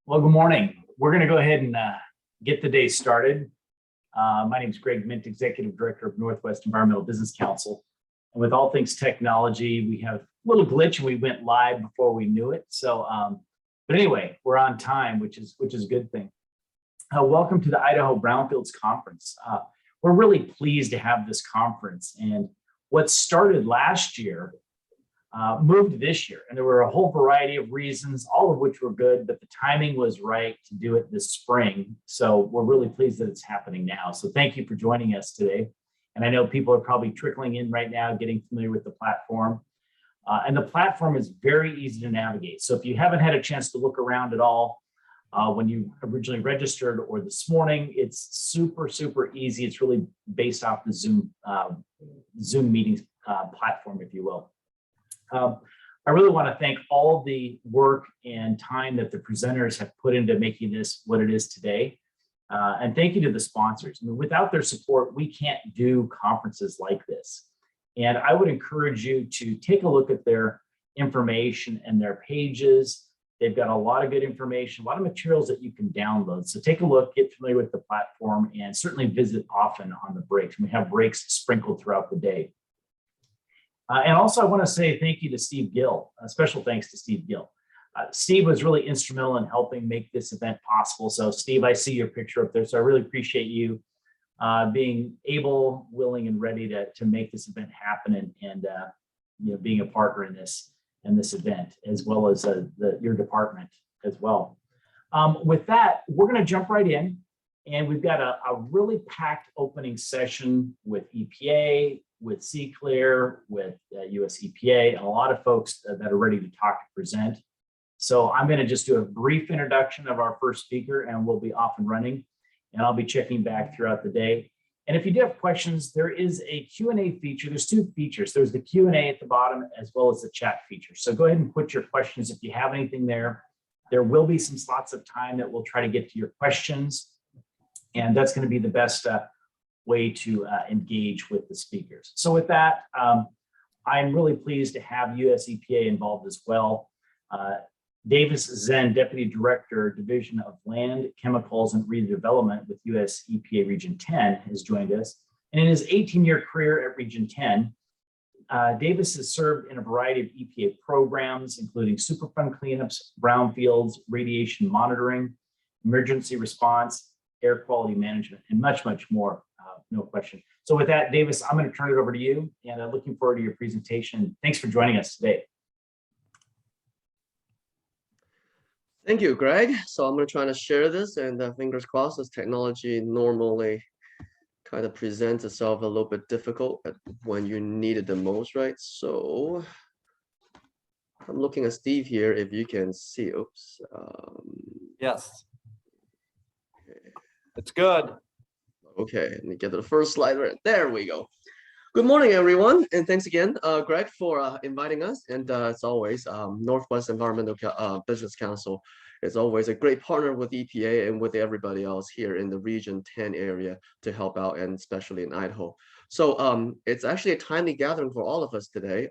Well, good morning. We're going to go ahead and get the day started. My name is Greg Mint, Executive Director of Northwest Environmental Business Council. And with all things technology, we have a little glitch and we went live before we knew it. But anyway, we're on time, which is a good thing. Welcome to the Idaho Brownfields Conference. We're really pleased to have this conference. And what started last year moved this year, and there were a whole variety of reasons, all of which were good, but the timing was right to do it this spring. So we're really pleased that it's happening now. So thank you for joining us today. And I know people are probably trickling in right now, getting familiar with the platform. And the platform is very easy to navigate. So if you haven't had a chance to look around at all, when you originally registered or this morning, it's super, super easy. It's really based off the Zoom meetings platform, if you will. I really want to thank all of the work and time that the presenters have put into making this what it is today. And thank you to the sponsors. I mean, without their support, we can't do conferences like this. And I would encourage you to take a look at their information and their pages. They've got a lot of good information, a lot of materials that you can download. So take a look, get familiar with the platform, and certainly visit often on the breaks. We have breaks sprinkled throughout the day. And also, I want to say thank you to Steve Gill. Special thanks to Steve Gill. Steve was really instrumental in helping make this event possible. So, Steve, I see your picture up there. So I really appreciate you being able, willing, and ready to make this event happen, and being a partner in this event, as well as your department as well. With that, we're going to jump right in, and we've got a really packed opening session with EPA, with CClear, with US EPA, and a lot of folks that are ready to talk and present. So I'm going to just do a brief introduction of our first speaker, and we'll be off and running, and I'll be checking back throughout the day. And if you do have questions, there is a Q&A feature. There's two features. There's the Q&A at the bottom, as well as the chat feature. So go ahead and put your questions if you have anything there. There will be some slots of time that we'll try to get to your questions, and that's going to be the best way to engage with the speakers. So with that, I'm really pleased to have US EPA involved as well. Davis Zhen, Deputy Director, Division of Land, Chemicals, and Redevelopment with US EPA Region 10 has joined us. And in his 18-year career at Region 10, Davis has served in a variety of EPA programs, including Superfund cleanups, brownfields, radiation monitoring, emergency response, air quality management, and much, much more. No question. So with that, Davis, I'm going to turn it over to you, and I'm looking forward to your presentation. Thanks for joining us today. Thank you, Greg. So I'm going to try to share this, and fingers crossed, this technology normally kind of presents itself a little bit difficult when you need it the most, right? So I'm looking at Steve here, if you can see. Oops. Yes. It's good. Okay, let me get to the first slide. Right there we go. Good morning, everyone, and thanks again, Greg, for inviting us. And as always, Northwest Environmental Business Council is always a great partner with EPA and with everybody else here in the Region 10 area to help out, and especially in Idaho. So it's actually a timely gathering for all of us today.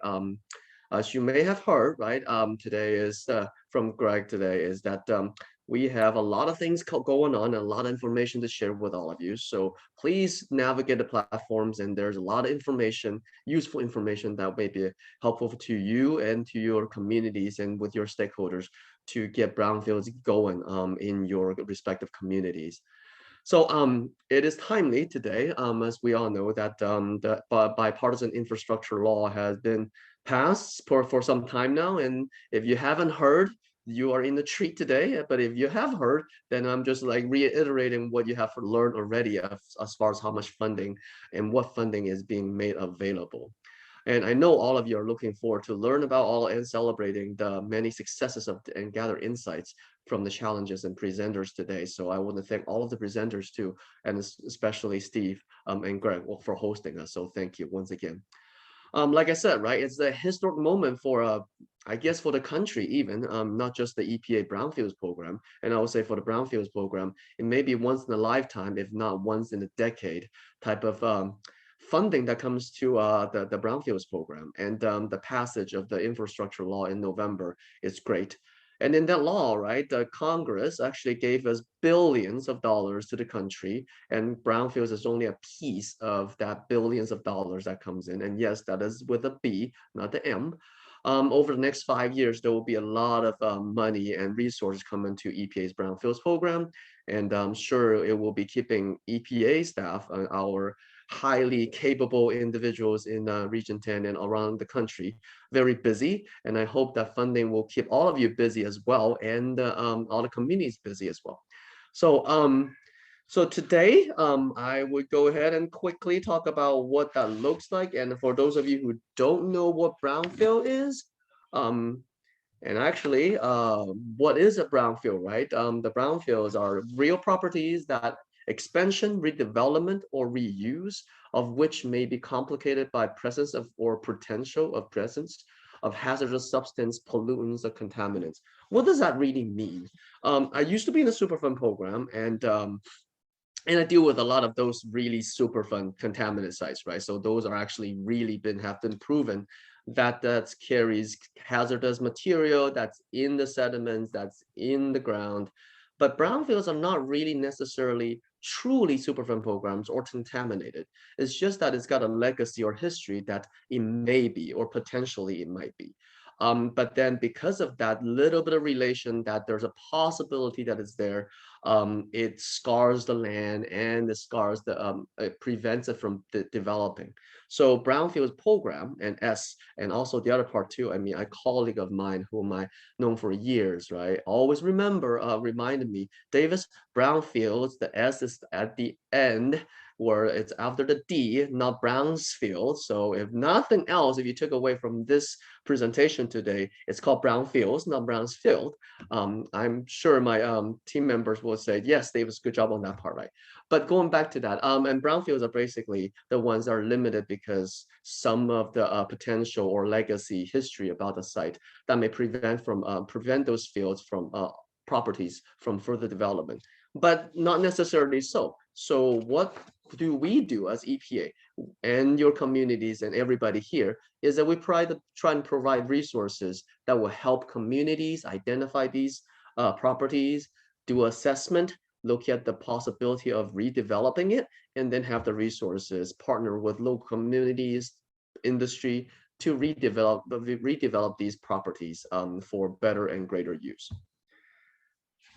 As you may have heard, right, today is from Greg today is that we have a lot of things going on, a lot of information to share with all of you. So please navigate the platforms, and there's a lot of information, useful information that may be helpful to you and to your communities and with your stakeholders to get brownfields going in your respective communities. So it is timely today, as we all know, that the bipartisan infrastructure law has been passed for some time now. And if you haven't heard, you are in the treat today. But if you have heard, then I'm just like reiterating what you have learned already as far as how much funding and what funding is being made available. And I know all of you are looking forward to learn about all and celebrating the many successes and gather insights from the challenges and presenters today. So I want to thank all of the presenters too, and especially Steve and Greg for hosting us. So thank you once again. Like I said, right, it's a historic moment for, I guess, for the country even, not just the EPA Brownfields program. And I would say for the Brownfields program, it may be once in a lifetime, if not once in a decade type of funding that comes to the Brownfields program. And the passage of the infrastructure law in November is great. And in that law, right, the Congress actually gave us billions of dollars to the country, and Brownfields is only a piece of that billions of dollars that comes in. And yes, that is with a B, not the M. Over the next 5 years, there will be a lot of money and resources coming to EPA's Brownfields program. And I'm sure it will be keeping EPA staff, our highly capable individuals in Region 10 and around the country, very busy. And I hope that funding will keep all of you busy as well, and all the communities busy as well. So today, I would go ahead and quickly talk about what that looks like. And for those of you who don't know what brownfield is, and actually, what is a brownfield, right? The brownfields are real properties that expansion, redevelopment, or reuse of which may be complicated by presence of or potential of presence of hazardous substance, pollutants, or contaminants. What does that really mean? I used to be in a Superfund program, and I deal with a lot of those really Superfund contaminant sites, right? So those are actually really have been proven that carries hazardous material that's in the sediments, that's in the ground. But brownfields are not really necessarily truly Superfund programs or contaminated. It's just that it's got a legacy or history that it may be, or potentially it might be. But then because of that little bit of relation, that there's a possibility that it's there, it scars the land, and it prevents it from developing. So Brownfields program and also the other part too, I mean, a colleague of mine whom I known for years, right, always reminded me, Davis, Brownfields, the S is at the end, where it's after the D, not Brownsfield. So if nothing else, if you took away from this presentation today, it's called Brownfields, not Brownsfield. I'm sure my team members will say, yes, Davis, good job on that part, right? But going back to that, and brownfields are basically the ones that are limited because some of the potential or legacy history about the site that may prevent those fields from properties from further development, but not necessarily so. So what do we do as EPA and your communities and everybody here is that we try and provide resources that will help communities identify these properties, do assessment, look at the possibility of redeveloping it, and then have the resources partner with local communities, industry to redevelop these properties for better and greater use.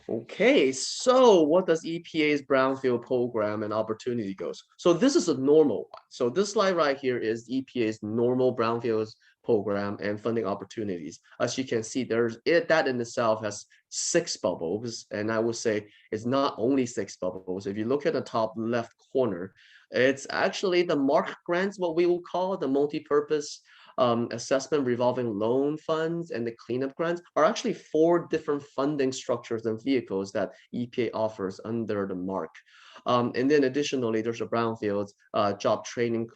Okay, so what does EPA's Brownfield program and opportunity goes? So this is a normal one. So this slide right here is EPA's normal Brownfields program and funding opportunities. As you can see, that in itself has 6 bubbles, and I would say it's not only 6 bubbles. If you look at the top left corner, it's actually the MARC grants, what we will call the multi-purpose assessment revolving loan funds, and the cleanup grants are actually 4 different funding structures and vehicles that EPA offers under the MARC. And then additionally, there's a Brownfields job training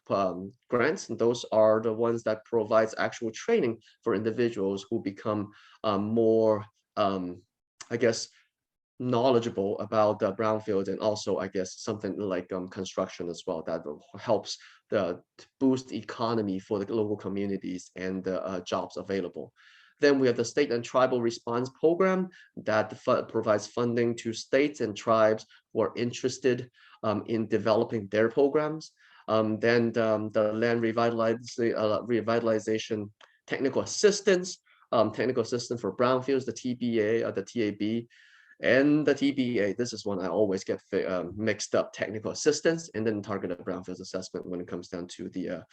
grants, and those are the ones that provides actual training for individuals who become more, I guess, knowledgeable about the brownfields, and also I guess something like construction as well that helps to boost economy for the local communities and the jobs available. Then we have the state and tribal response program that provides funding to states and tribes who are interested in developing their programs. Then the land revitalization technical assistance for brownfields, the TBA, the TAB, and the TBA. This is one I always get mixed up: technical assistance and then targeted brownfields assessment when it comes down to the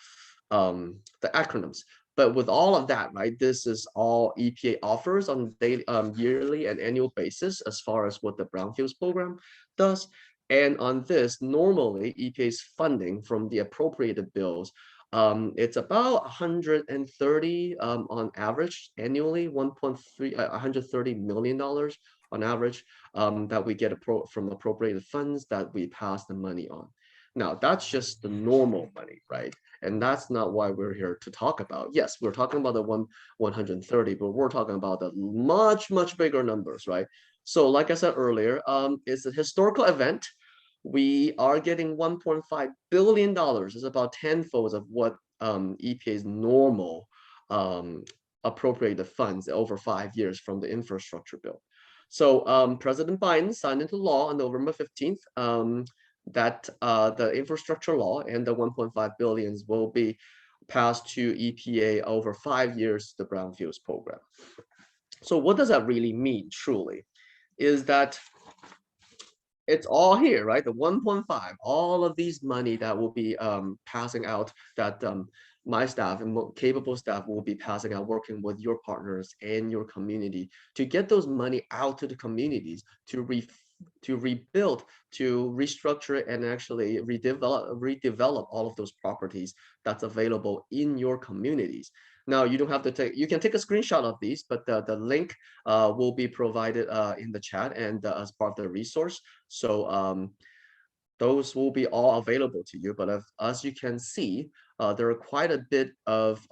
acronyms. But with all of that, right, this is all EPA offers on daily, yearly and annual basis as far as what the brownfields program does. And on this, normally EPA's funding from the appropriated bills, it's about 130 on average annually, $130 million on average that we get from appropriated funds that we pass the money on. Now, that's just the normal money, right? And that's not why we're here to talk about. Yes, we're talking about the 130, but we're talking about the much bigger numbers, right? So like I said earlier, it's a historical event. We are getting $1.5 billion. It's about tenfold of what EPA's normal appropriate the funds over 5 years from the infrastructure bill. So President Biden signed into law on November 15th that the infrastructure law and the 1.5 billions will be passed to EPA over 5 years, the Brownfields program. So what does that really mean, truly? Is that it's all here, right? The 1.5, all of these money that will be passing out, that my staff and capable staff will be passing out, working with your partners and your community to get those money out to the communities to rebuild, to restructure, and actually redevelop all of those properties that's available in your communities. Now, you don't have to take, you can take a screenshot of these, but the link will be provided in the chat and as part of the resource. So those will be all available to you. But as you can see, there are quite a bit of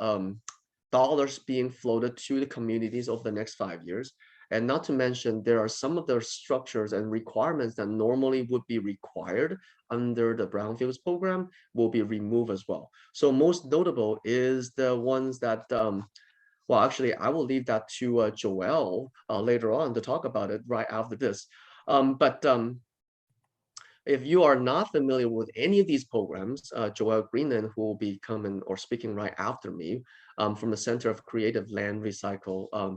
dollars being floated to the communities over the next 5 years. And not to mention, there are some of the structures and requirements that normally would be required under the Brownfields program will be removed as well. So most notable is the ones that, well, actually, I will leave that to Joelle later on to talk about it right after this. If you are not familiar with any of these programs, Joelle Greenland, who will be coming or speaking right after me from the Center of Creative Land Recycling,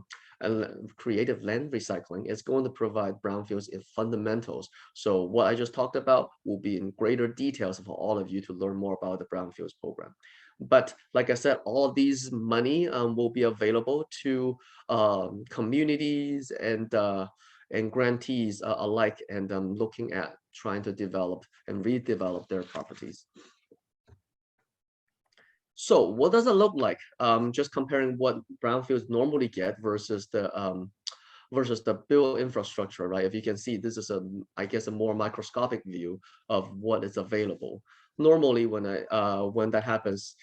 is going to provide Brownfields Fundamentals. So what I just talked about will be in greater details for all of you to learn more about the Brownfields program. But like I said, all of these money will be available to communities and grantees alike, and looking at trying to develop and redevelop their properties. So what does it look like? Just comparing what Brownfields normally get versus the built infrastructure, right? If you can see, this is I guess a more microscopic view of what is available. Normally, when that happens,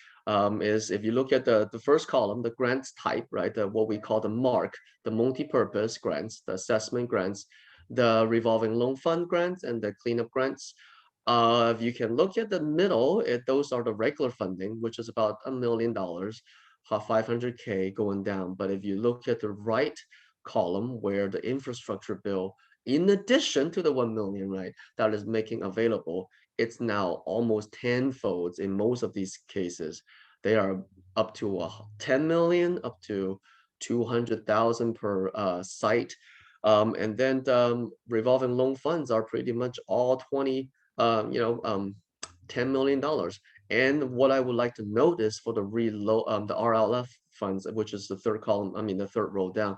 is if you look at the first column, the grants type, right? What we call the MARC, the multi-purpose grants, the assessment grants, the revolving loan fund grants, and the cleanup grants. If you can look at the middle, those are the regular funding, which is about $1 million, 500K going down. But if you look at the right column, where the infrastructure bill, in addition to the 1 million, right, that is making available, it's now almost tenfold in most of these cases. They are up to 10 million, up to 200,000 per site. And then the revolving loan funds are pretty much all $10 million. And what I would like to note is for the RLF funds, which is the third column, the third row down,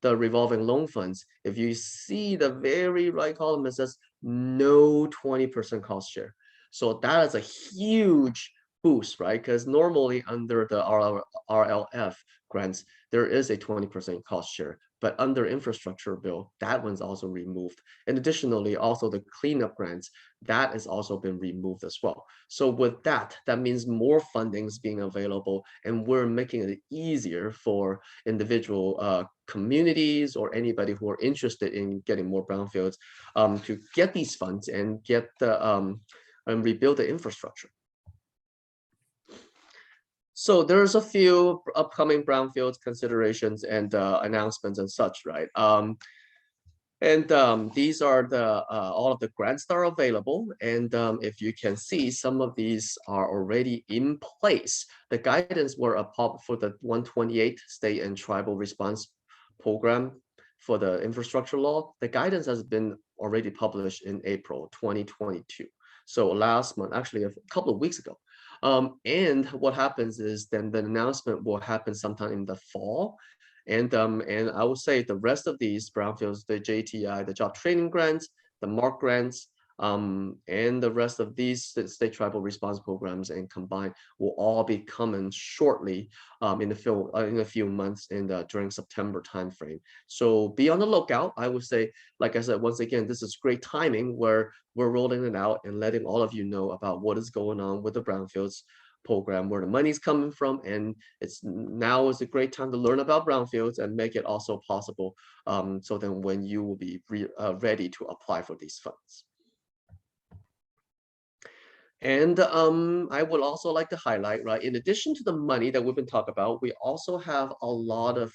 the revolving loan funds, if you see the very right column, it says no 20% cost share. So that is a huge boost, right? Because normally under the RLF grants, there is a 20% cost share, but under infrastructure bill, that one's also removed. And additionally, also the cleanup grants, that has also been removed as well. So with that means more funding is being available, and we're making it easier for individual communities or anybody who are interested in getting more brownfields to get these funds and get the and rebuild the infrastructure. So there's a few upcoming brownfields considerations and announcements and such, right? These are the all of the grants that are available. And if you can see, some of these are already in place. The guidance were for the 128 state and tribal response program for the infrastructure law. The guidance has been already published in April 2022. So last month, actually a couple of weeks ago. And what happens is then the announcement will happen sometime in the fall. And I would say the rest of these brownfields, the JTI, the job training grants, the MARC grants, and the rest of these state tribal response programs and combined will all be coming shortly in a few months during September timeframe. So be on the lookout. I would say, like I said, once again, this is great timing where we're rolling it out and letting all of you know about what is going on with the brownfields program, where the money's coming from, and now is a great time to learn about brownfields and make it also possible so then when you will be ready to apply for these funds. And I would also like to highlight, right, in addition to the money that we've been talking about, we also have a lot of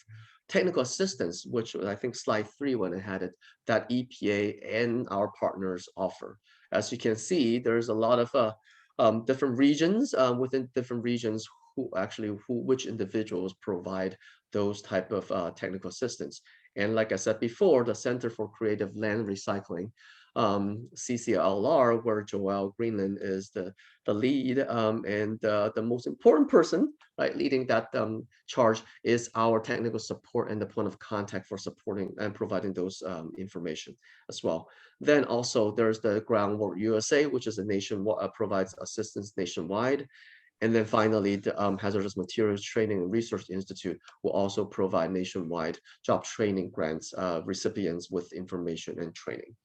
technical assistance, which I think slide 3 when I had it, that EPA and our partners offer. As you can see, there's a lot of different regions within different regions which individuals provide those type of technical assistance. And like I said before, the Center for Creative Land Recycling, CCLR, where Joelle Greenland is the lead, and the most important person, right, leading that charge is our technical support and the point of contact for supporting and providing those information as well. Then also there's the Groundwork USA, which is a provides assistance nationwide. And then finally, the Hazardous Materials Training and Research Institute will also provide nationwide job training grants recipients with information and training.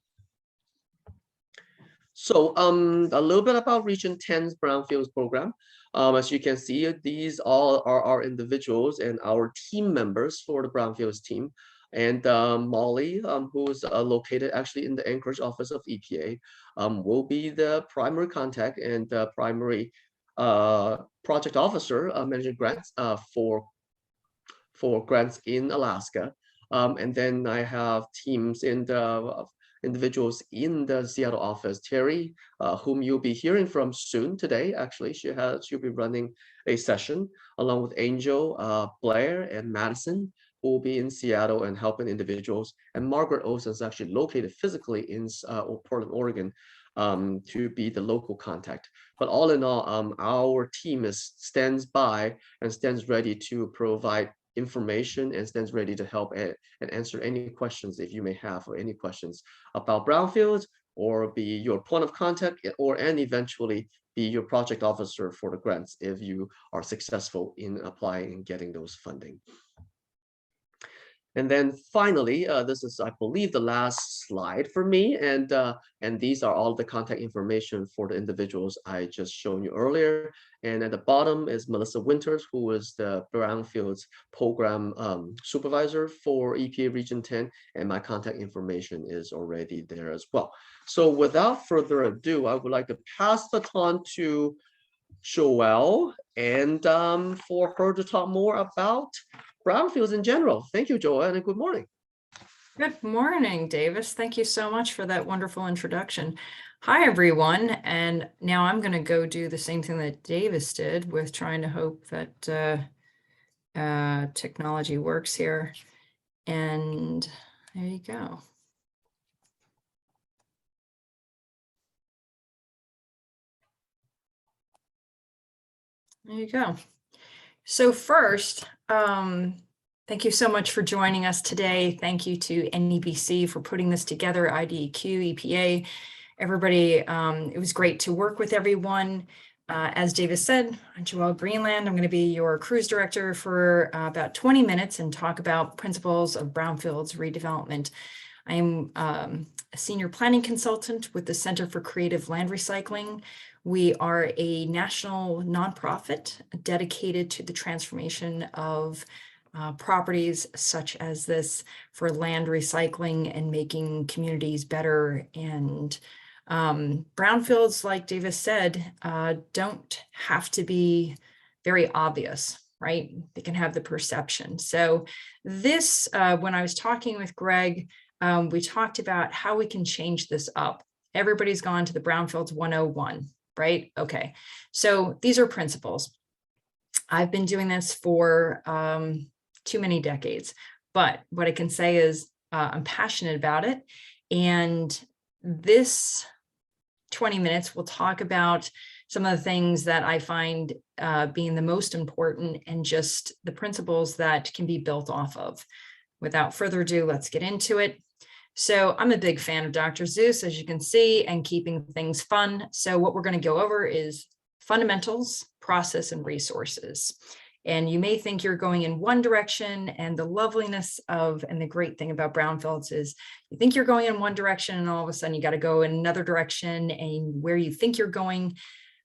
So a little bit about Region 10's Brownfields program. As you can see, these all are our individuals and our team members for the Brownfields team. And Molly, who is located actually in the Anchorage office of EPA, will be the primary contact and primary project officer managing grants for grants in Alaska. And then I have teams in the individuals in the Seattle office, Terry, whom you'll be hearing from soon today. Actually, she'll be running a session along with Angel, Blair, and Madison, who will be in Seattle and helping individuals. And Margaret Olsen is actually located physically in Portland, Oregon, to be the local contact. But all in all, our team stands by and stands ready to provide information and stands ready to help and answer any questions if you may have, or any questions about Brownfields, or be your point of contact, and eventually be your project officer for the grants if you are successful in applying and getting those funding. And then finally, this is, I believe, the last slide for me. And these are all the contact information for the individuals I just shown you earlier. And at the bottom is Melissa Winters, who is the Brownfields program supervisor for EPA Region 10. And my contact information is already there as well. So without further ado, I would like to pass the baton to Joelle, and for her to talk more about Brownfields in general. Thank you, Joelle, and good morning. Good morning, Davis. Thank you so much for that wonderful introduction. Hi, everyone. And now I'm going to go do the same thing that Davis did with trying to hope that technology works here. And there you go. There you go. So first, thank you so much for joining us today. Thank you to NEBC for putting this together, IDEQ, EPA, everybody. It was great to work with everyone. As Davis said, I'm Joelle Greenland. I'm going to be your cruise director for about 20 minutes and talk about principles of brownfields redevelopment. I'm a senior planning consultant with the Center for Creative Land Recycling. We are a national nonprofit dedicated to the transformation of properties such as this for land recycling and making communities better. And brownfields, like Davis said, don't have to be very obvious, right? They can have the perception. So this, when I was talking with Greg, we talked about how we can change this up. Everybody's gone to the Brownfields 101, right? Okay, so these are principles. I've been doing this for too many decades, but what I can say is I'm passionate about it. And this 20 minutes, we'll talk about some of the things that I find being the most important and just the principles that can be built off of. Without further ado, let's get into it. So I'm a big fan of Dr. Seuss, as you can see, and keeping things fun. So what we're going to go over is fundamentals, process, and resources. And you may think you're going in one direction, and the loveliness of, and the great thing about brownfields is you think you're going in one direction and all of a sudden you got to go in another direction, and where you think you're going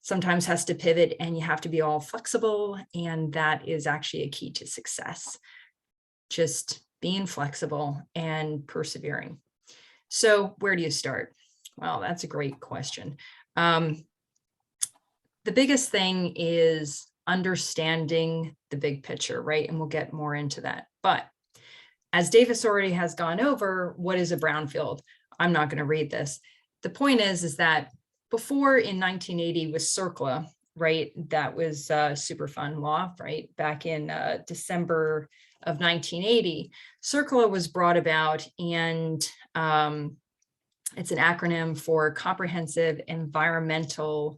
sometimes has to pivot, and you have to be all flexible. And that is actually a key to success. Just being flexible and persevering. So where do you start? Well, that's a great question. the biggest thing is understanding the big picture, right? And we'll get more into that. But as Davis already has gone over, what is a brownfield? I'm not going to read this. The point is that before in 1980 with CERCLA, right? That was Superfund law, right? Back in December of 1980, CERCLA was brought about, and it's an acronym for Comprehensive Environmental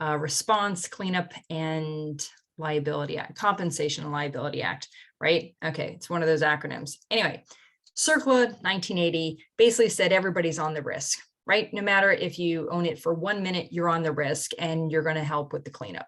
Response, Cleanup, and Liability Act, Compensation and Liability Act, right? Okay, it's one of those acronyms. Anyway, CERCLA 1980 basically said everybody's on the risk, right? No matter if you own it for 1 minute, you're on the risk and you're going to help with the cleanup.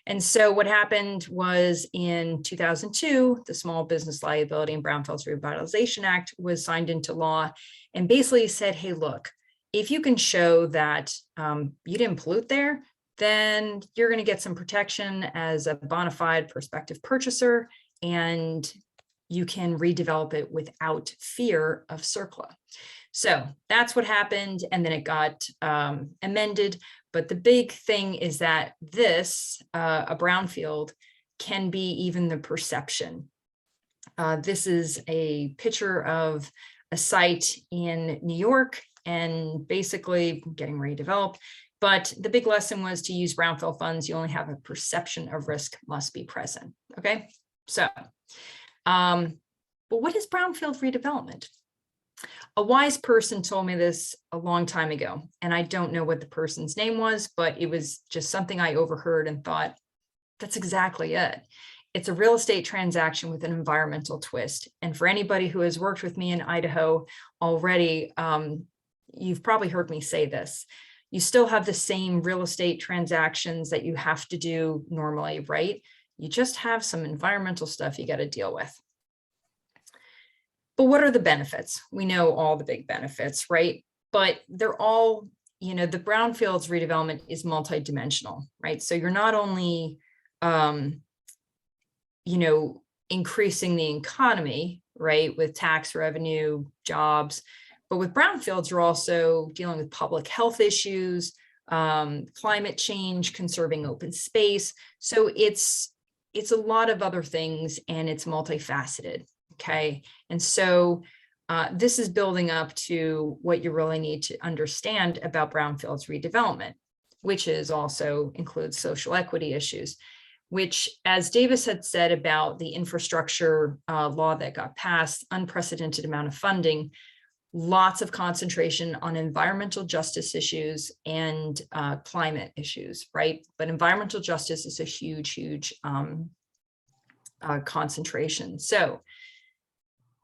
And so what happened was in 2002, the Small Business Liability and Brownfields Revitalization Act was signed into law and basically said, hey, look, if you can show that you didn't pollute there, then you're going to get some protection as a bona fide prospective purchaser, and you can redevelop it without fear of CERCLA. So that's what happened, and then it got amended. But the big thing is that this, a brownfield, can be even the perception. This is a picture of a site in New York and basically getting redeveloped. But the big lesson was to use brownfield funds. You only have a perception of risk must be present. Okay, so, but what is brownfield redevelopment? A wise person told me this a long time ago, and I don't know what the person's name was, but it was just something I overheard and thought, that's exactly it. It's a real estate transaction with an environmental twist. And for anybody who has worked with me in Idaho already, you've probably heard me say this. You still have the same real estate transactions that you have to do normally, right? You just have some environmental stuff you got to deal with. But what are the benefits? We know all the big benefits, right? But they're all, the brownfields redevelopment is multidimensional, right? So you're not only, increasing the economy, right, with tax revenue, jobs, but with brownfields, you're also dealing with public health issues, climate change, conserving open space. So it's a lot of other things, and it's multifaceted. Okay. And so this is building up to what you really need to understand about brownfields redevelopment, which is also includes social equity issues, which, as Davis had said about the infrastructure law that got passed, unprecedented amount of funding, lots of concentration on environmental justice issues and climate issues, right? But environmental justice is a huge concentration. So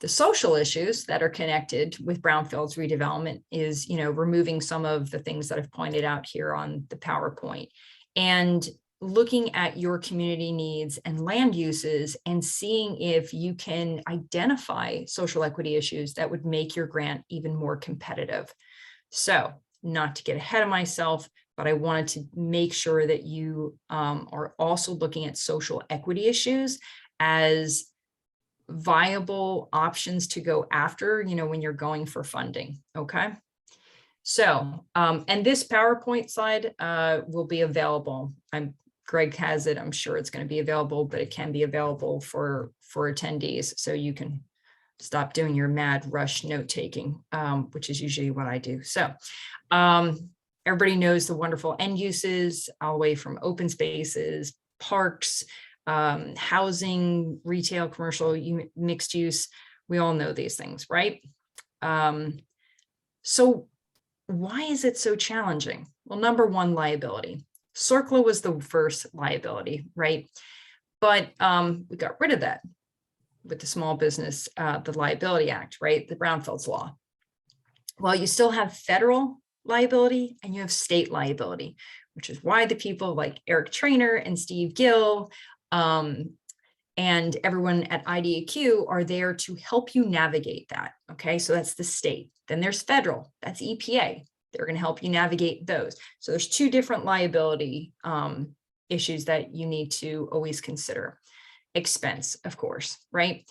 the social issues that are connected with brownfields redevelopment is, removing some of the things that I've pointed out here on the PowerPoint, and looking at your community needs and land uses and seeing if you can identify social equity issues that would make your grant even more competitive. So, not to get ahead of myself, but I wanted to make sure that you are also looking at social equity issues as viable options to go after, when you're going for funding. Okay. So, and this PowerPoint slide will be available. Greg has it. I'm sure it's going to be available, but it can be available for attendees. So you can stop doing your mad rush note taking, which is usually what I do. So, everybody knows the wonderful end uses all the way from open spaces, parks, housing, retail, commercial, mixed use. We all know these things, right? So why is it so challenging? Well, number one, liability. CERCLA was the first liability, right? But we got rid of that with the Small Business, the Liability Act, right? The Brownfields law. Well, you still have federal liability and you have state liability, which is why the people like Eric Trainer and Steve Gill and everyone at IDEQ are there to help you navigate that. Okay, so that's the state. Then there's federal, that's EPA. They're going to help you navigate those. So there's two different liability issues that you need to always consider. Expense, of course, right?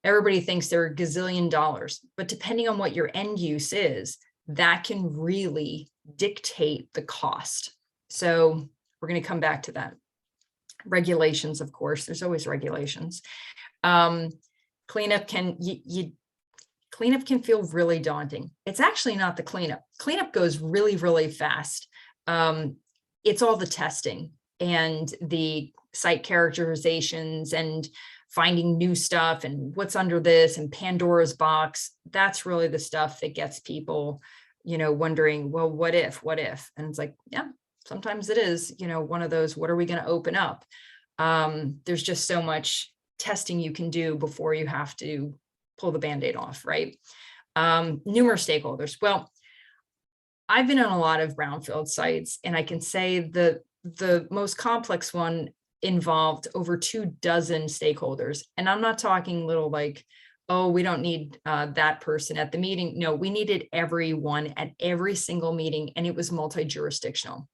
Everybody thinks they're a gazillion dollars, but depending on what your end use is, that can really dictate the cost. So we're going to come back to that. Regulations, of course, there's always regulations. Cleanup can cleanup can feel really daunting. It's actually not the cleanup. Cleanup goes really, really fast. It's all the testing and the site characterizations and finding new stuff and what's under this and Pandora's box. That's really the stuff that gets people, wondering, well, what if? And it's like, yeah, sometimes it is, one of those, what are we going to open up? There's just so much testing you can do before you have to pull the Band-Aid off, right? Numerous stakeholders. Well, I've been on a lot of brownfield sites, and I can say the most complex one involved over 24 stakeholders. And I'm not talking little like, oh, we don't need that person at the meeting. No, we needed everyone at every single meeting, and it was multi-jurisdictional.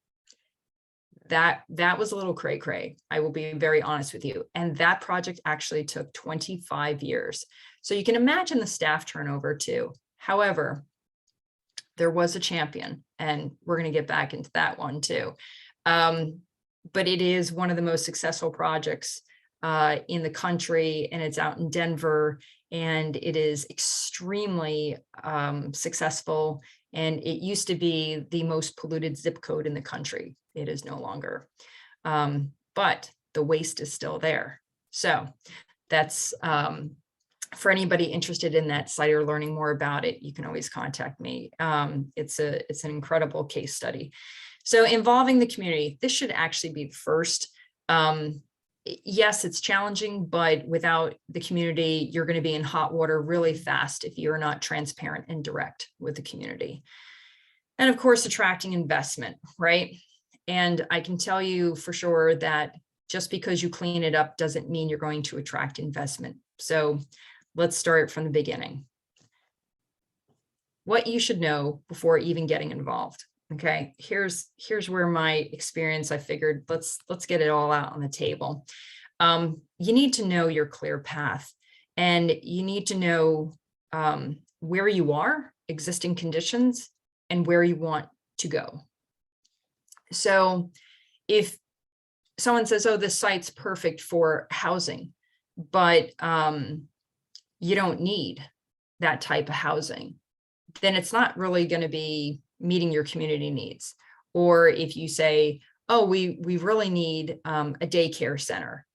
That was a little cray-cray. I will be very honest with you. And that project actually took 25 years. So you can imagine the staff turnover too. However, there was a champion, and we're going to get back into that one too. But it is one of the most successful projects in the country, and it's out in Denver, and it is extremely successful. And it used to be the most polluted zip code in the country. It is no longer, but the waste is still there. So that's for anybody interested in that site or learning more about it, you can always contact me. It's an incredible case study. So involving the community, this should actually be first. Yes, it's challenging, but without the community, you're going to be in hot water really fast if you're not transparent and direct with the community. And of course, attracting investment, right? And I can tell you for sure that just because you clean it up doesn't mean you're going to attract investment. So let's start from the beginning. What you should know before even getting involved. Okay, here's where my experience, I figured let's get it all out on the table. You need to know your clear path, and you need to know where you are, existing conditions, and where you want to go. So if someone says, oh, this site's perfect for housing, but you don't need that type of housing, then it's not really going to be meeting your community needs. Or if you say, oh, we really need a daycare center.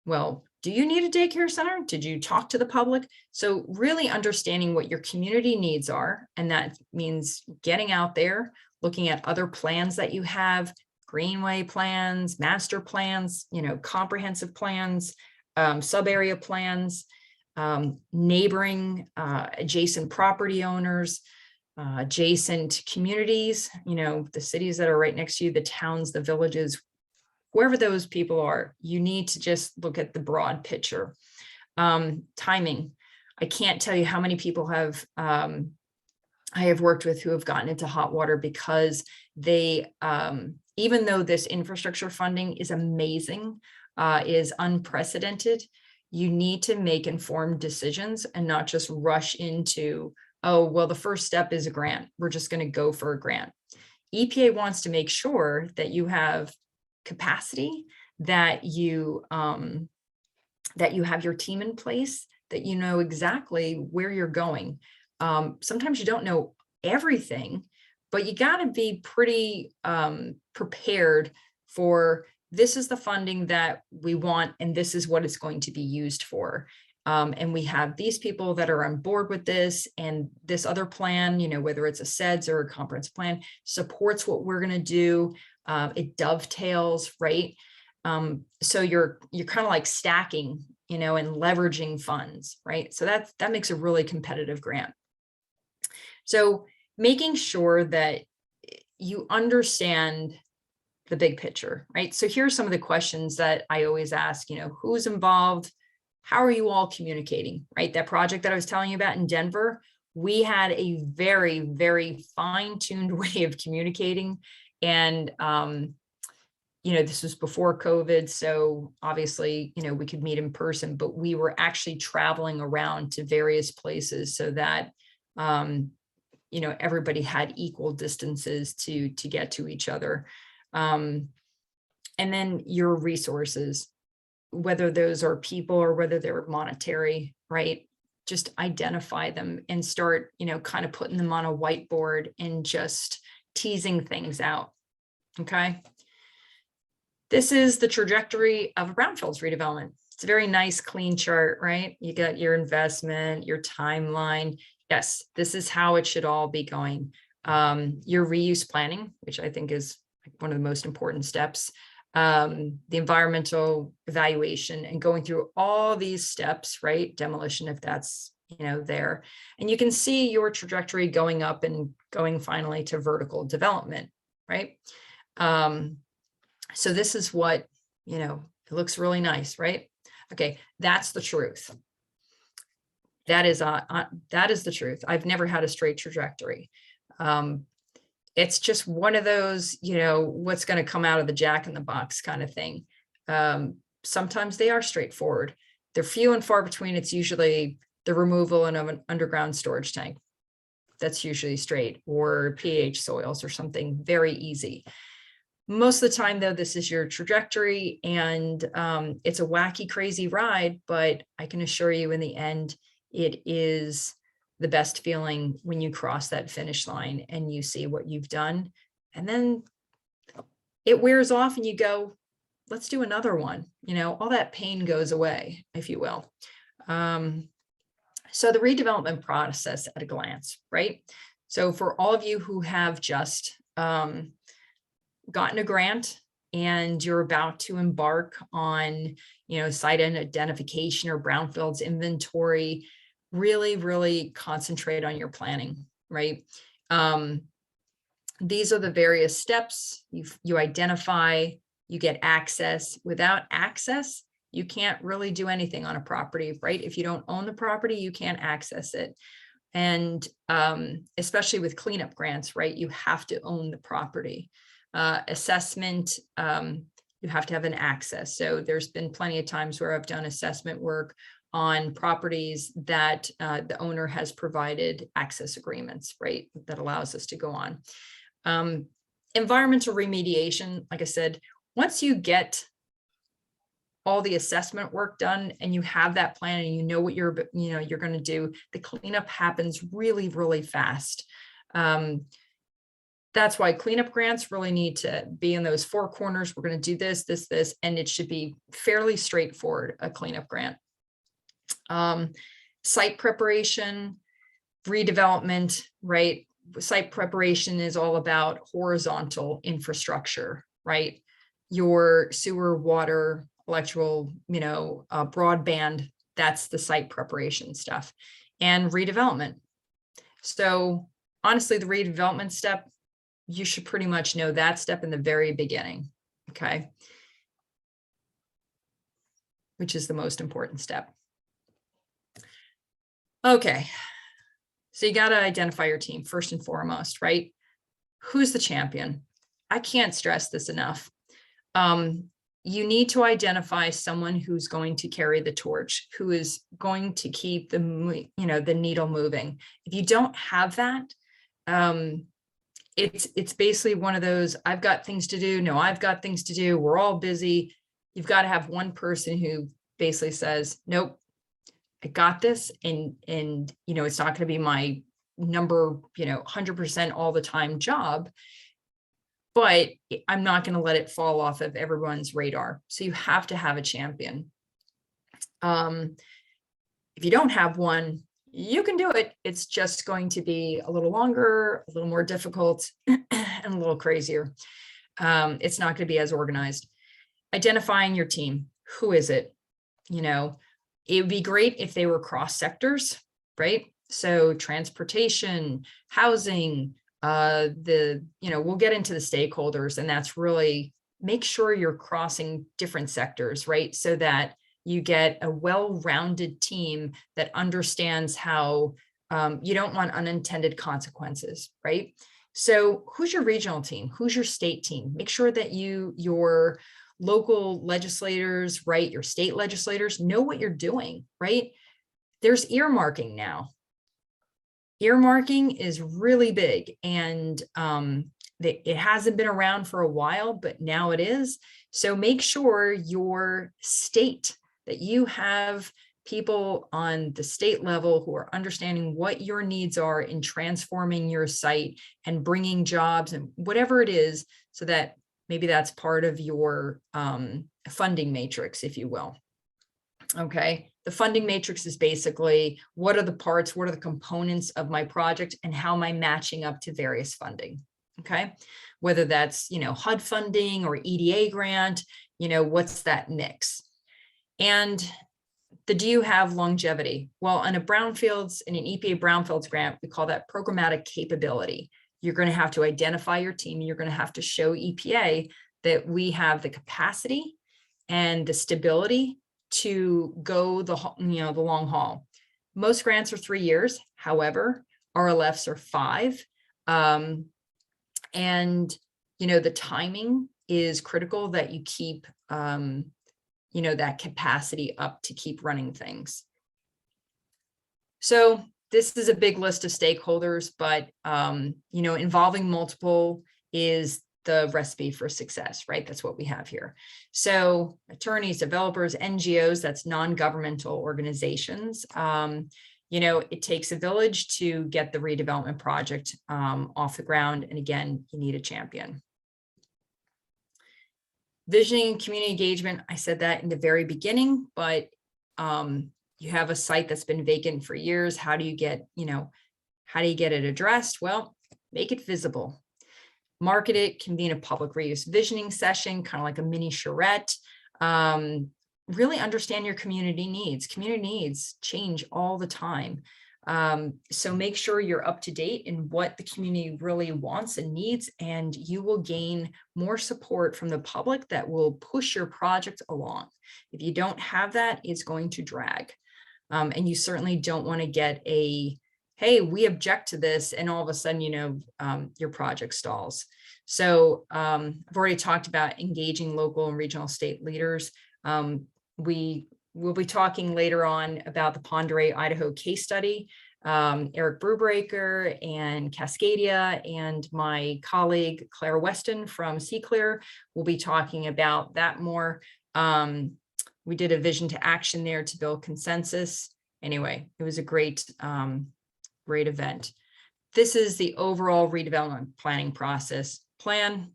Well, do you need a daycare center? Did you talk to the public? So really understanding what your community needs are, and that means getting out there, looking at other plans that you have, greenway plans, master plans, comprehensive plans, sub-area plans, neighboring adjacent property owners, adjacent communities, the cities that are right next to you, the towns, the villages, whoever those people are, you need to just look at the broad picture. Timing. I can't tell you how many people I have worked with who have gotten into hot water because they, even though this infrastructure funding is amazing, is unprecedented, you need to make informed decisions and not just rush into, oh, well, the first step is a grant. We're just going to go for a grant. EPA wants to make sure that you have capacity, that you have your team in place, that you know exactly where you're going. Sometimes you don't know everything, but you got to be pretty prepared for, this is the funding that we want, and this is what it's going to be used for. And we have these people that are on board with this, and this other plan, whether it's a SEDS or a comprehensive plan, supports what we're going to do. It dovetails, right? So you're kind of like stacking, and leveraging funds, right? So that makes a really competitive grant. So making sure that you understand the big picture, right? So here's some of the questions that I always ask, who's involved? How are you all communicating, right? That project that I was telling you about in Denver, we had a very, very fine-tuned way of communicating. And, this was before COVID. So obviously, we could meet in person, but we were actually traveling around to various places so that, everybody had equal distances to get to each other. And then your resources, whether those are people or whether they're monetary, right? Just identify them and start, kind of putting them on a whiteboard and just teasing things out. Okay. This is the trajectory of a brownfields redevelopment. It's a very nice, clean chart, right? You got your investment, your timeline. Yes, this is how it should all be going. Your reuse planning, which I think is one of the most important steps, the environmental evaluation, and going through all these steps, right? Demolition, if that's, there. And you can see your trajectory going up and going finally to vertical development, right? So this is what, it looks really nice, right? Okay, that's the truth. That is the truth. I've never had a straight trajectory. It's just one of those, what's going to come out of the jack in the box kind of thing. Sometimes they are straightforward. They're few and far between. It's usually the removal of an underground storage tank. That's usually straight, or pH soils or something very easy. Most of the time, though, this is your trajectory, and it's a wacky, crazy ride, but I can assure you in the end, it is the best feeling when you cross that finish line and you see what you've done. And then it wears off and you go, let's do another one. All that pain goes away, if you will. So the redevelopment process at a glance, right? So for all of you who have just gotten a grant and you're about to embark on, site identification or brownfields inventory, really, really concentrate on your planning, right? These are the various steps. You identify, you get access. Without access, you can't really do anything on a property, right? If you don't own the property, you can't access it. And especially with cleanup grants, right? You have to own the property. Assessment, you have to have an access. So there's been plenty of times where I've done assessment work on properties that the owner has provided access agreements, right? That allows us to go on. Environmental remediation, like I said, once you get all the assessment work done and you have that plan and you know what you're going to do, the cleanup happens really, really fast. That's why cleanup grants really need to be in those four corners. We're going to do this, this, this, and it should be fairly straightforward, a cleanup grant. Site preparation, redevelopment, right? Site preparation is all about horizontal infrastructure, right? Your sewer, water, electrical, broadband, that's the site preparation stuff. And redevelopment. So honestly, the redevelopment step, you should pretty much know that step in the very beginning, okay? Which is the most important step. Okay, so you got to identify your team first and foremost, right? Who's the champion? I can't stress this enough. You need to identify someone who's going to carry the torch, who is going to keep the needle moving. If you don't have that, it's basically one of those, I've got things to do. No, I've got things to do. We're all busy. You've got to have one person who basically says, nope, I got this. And it's not going to be my number, 100% all the time job, but I'm not going to let it fall off of everyone's radar. So you have to have a champion. If you don't have one, you can do it. It's just going to be a little longer, a little more difficult, and a little crazier. It's not going to be as organized. Identifying your team. Who is it? It would be great if they were cross sectors, right? So transportation, housing, we'll get into the stakeholders, and that's really make sure you're crossing different sectors, right? So that you get a well-rounded team that understands how you don't want unintended consequences, right? So who's your regional team? Who's your state team? Make sure that your local legislators, right? Your state legislators know what you're doing, right? There's earmarking now. Earmarking is really big. And it hasn't been around for a while, but now it is. So make sure your state, that you have people on the state level who are understanding what your needs are in transforming your site and bringing jobs and whatever it is, so that maybe that's part of your funding matrix, if you will. Okay, the funding matrix is basically what are the parts, what are the components of my project, and how am I matching up to various funding? Okay, whether that's, HUD funding or EDA grant, what's that mix? And do you have longevity? Well, in an EPA Brownfields grant, we call that programmatic capability. You're going to have to identify your team. You're going to have to show EPA that we have the capacity and the stability to go the long haul. Most grants are 3 years. However, RLFs are 5. And, the timing is critical, that you keep, that capacity up to keep running things. So this is a big list of stakeholders, but, involving multiple is the recipe for success, right? That's what we have here. So attorneys, developers, NGOs, that's non-governmental organizations. It takes a village to get the redevelopment project off the ground. And again, you need a champion. Visioning and community engagement, I said that in the very beginning, but you have a site that's been vacant for years. How do you get it addressed? Well, make it visible. Market it, convene a public reuse visioning session, kind of like a mini charrette. Really understand your community needs. Community needs change all the time. So make sure you're up to date in what the community really wants and needs, and you will gain more support from the public that will push your project along. If you don't have that, it's going to drag. And you certainly don't want to get hey, we object to this, and all of a sudden, your project stalls. So I've already talked about engaging local and regional state leaders. We will be talking later on about the Ponderay, Idaho case study. Eric Brubaker and Cascadia and my colleague Claire Weston from CClear will be talking about that more. We did a vision to action there to build consensus. Anyway, it was a great event. This is the overall redevelopment planning process. Plan,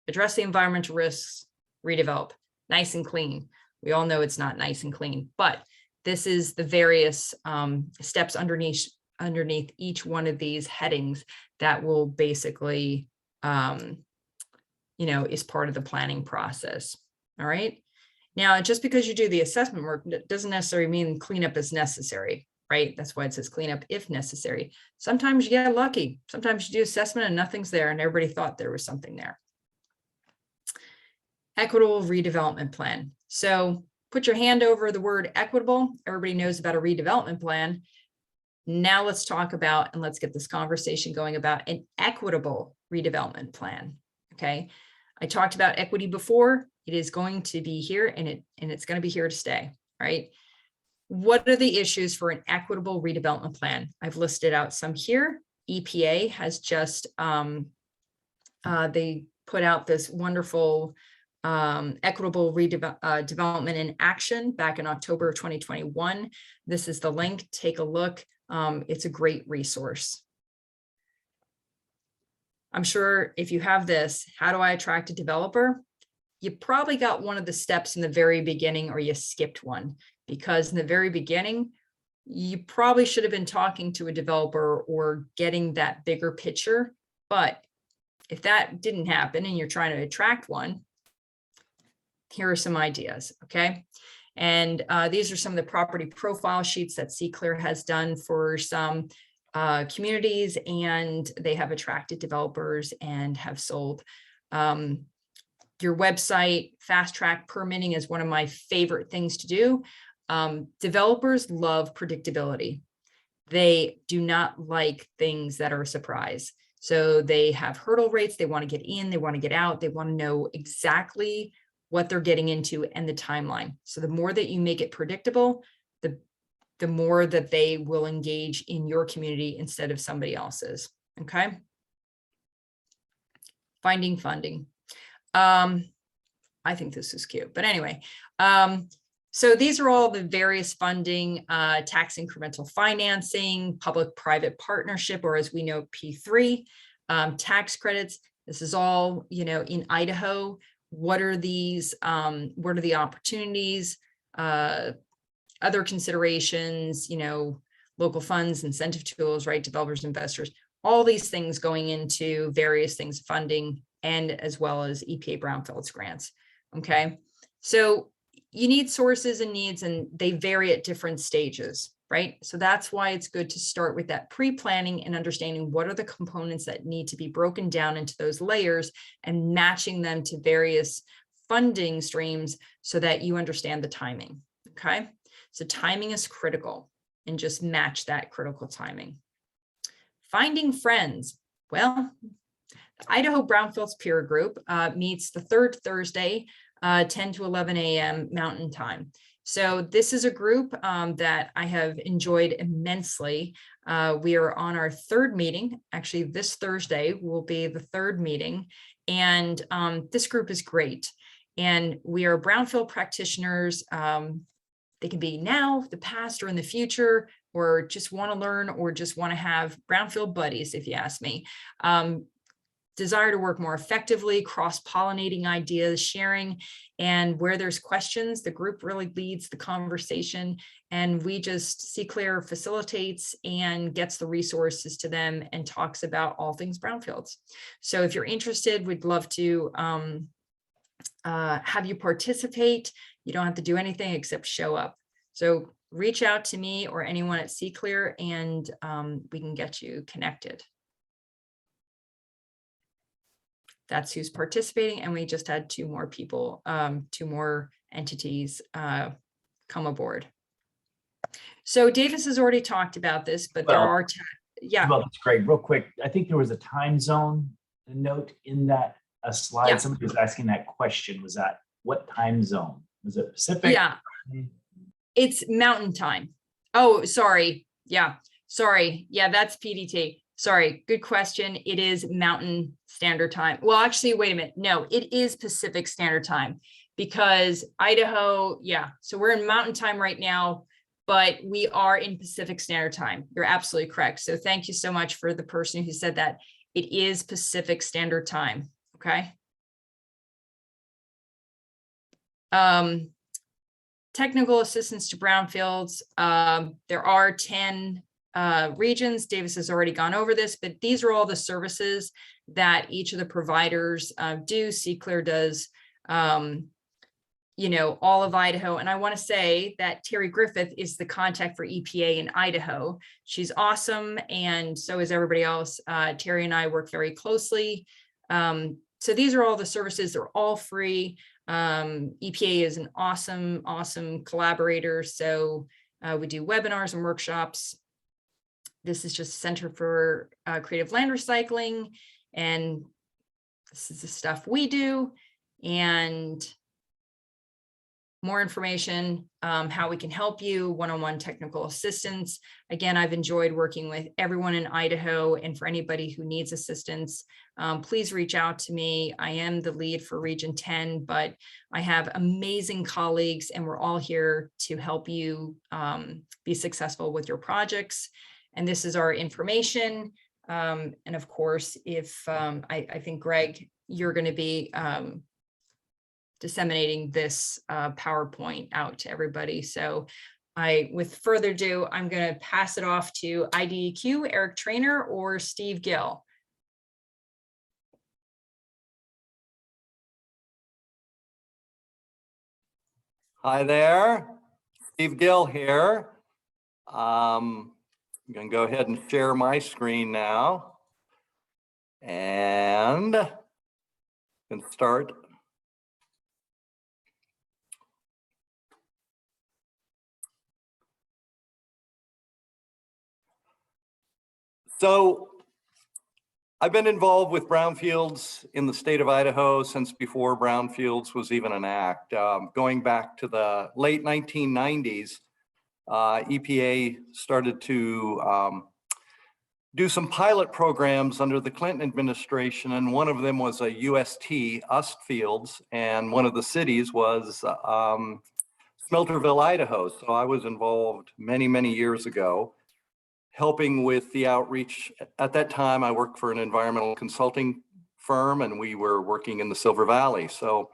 address the environmental risks, redevelop. Nice and clean. We all know it's not nice and clean, but this is the various steps underneath each one of these headings that will basically, is part of the planning process. All right. Now, just because you do the assessment work, that doesn't necessarily mean cleanup is necessary, right? That's why it says cleanup if necessary. Sometimes you get lucky. Sometimes you do assessment and nothing's there, and everybody thought there was something there. Equitable redevelopment plan. So put your hand over the word equitable. Everybody knows about a redevelopment plan. Now let's talk about, and let's get this conversation going about an equitable redevelopment plan. Okay. I talked about equity before. It is going to be here, and it's going to be here to stay, right? What are the issues for an equitable redevelopment plan? I've listed out some here. EPA has just, they put out this wonderful equitable development in action back in October of 2021. This is the link. Take a look. It's a great resource. I'm sure if you have this, how do I attract a developer? You probably got one of the steps in the very beginning, or you skipped one, because in the very beginning, you probably should have been talking to a developer or getting that bigger picture. But if that didn't happen and you're trying to attract one, here are some ideas, okay? And these are some of the property profile sheets that CClear has done for some communities, and they have attracted developers and have sold. Your website, fast track permitting is one of my favorite things to do. Developers love predictability. They do not like things that are a surprise. So they have hurdle rates. They want to get in, they want to get out. They want to know exactly what they're getting into and the timeline. So the more that you make it predictable, the more that they will engage in your community instead of somebody else's. Okay. finding funding. I think this is cute, but anyway. So these are all the various funding, tax incremental financing, public-private partnership, or as we know, P3, tax credits. This is all, in Idaho. What are these? What are the opportunities? Other considerations, local funds, incentive tools, right? Developers, investors, all these things going into various things, funding, and as well as EPA Brownfields grants. Okay. So you need sources and needs, and they vary at different stages, right? So that's why it's good to start with that pre-planning and understanding what are the components that need to be broken down into those layers and matching them to various funding streams so that you understand the timing. Okay. So timing is critical, and just match that critical timing. Finding friends. Well, the Idaho Brownfields Peer Group meets the third Thursday, 10 to 11 a.m. Mountain Time. So this is a group that I have enjoyed immensely. We are on our third meeting. Actually, this Thursday will be the third meeting. And this group is great. And we are Brownfield practitioners. They can be now, the past, or in the future, or just want to learn, or just want to have Brownfield buddies, if you ask me. Desire to work more effectively, cross-pollinating ideas, sharing, and where there's questions, the group really leads the conversation, and we just see clear, facilitates, and gets the resources to them and talks about all things Brownfields. So if you're interested, we'd love to have you participate. You don't have to do anything except show up. So reach out to me or anyone at C-Clear, and we can get you connected. That's who's participating. And we just had 2 more people, 2 more entities come aboard. So Davis has already talked about this, but there are, yeah. Well, that's great. Real quick, I think there was a time zone note in that slide. Yeah. Somebody was asking that question. Was that what time zone? Was it Pacific? Yeah, it's Mountain Time. Oh, sorry. Yeah, sorry. Yeah, that's PDT. Sorry, good question. It is Mountain Standard Time. Well, actually, wait a minute. No, it is Pacific Standard Time, because Idaho, yeah. So we're in Mountain Time right now, but we are in Pacific Standard Time. You're absolutely correct. So thank you so much for the person who said that. It is Pacific Standard Time. Okay. Technical assistance to Brownfields. There are 10 regions. Davis has already gone over this, but these are all the services that each of the providers do. C-Clear does, all of Idaho. And I want to say that Terry Griffith is the contact for EPA in Idaho. She's awesome. And so is everybody else. Terry and I work very closely. So these are all the services. They're all free. EPA is an awesome collaborator. So we do webinars and workshops. This is just Center for Creative Land Recycling, and this is the stuff we do. And more information, how we can help you, one-on-one technical assistance. Again, I've enjoyed working with everyone in Idaho, and for anybody who needs assistance, please reach out to me. I am the lead for Region 10, but I have amazing colleagues, and we're all here to help you be successful with your projects. And this is our information. And of course, if I think, Greg, you're going to be disseminating this PowerPoint out to everybody. So with further ado, I'm going to pass it off to IDEQ, Eric Trainer, or Steve Gill. Hi there, Steve Gill here. I'm going to go ahead and share my screen now and start. So I've been involved with brownfields in the state of Idaho since before brownfields was even an act. Going back to the late 1990s, EPA started to do some pilot programs under the Clinton administration, and one of them was a UST, Fields, and one of the cities was Smelterville, Idaho. So I was involved many, many years ago, helping with the outreach. At that time, I worked for an environmental consulting firm, and we were working in the Silver Valley. So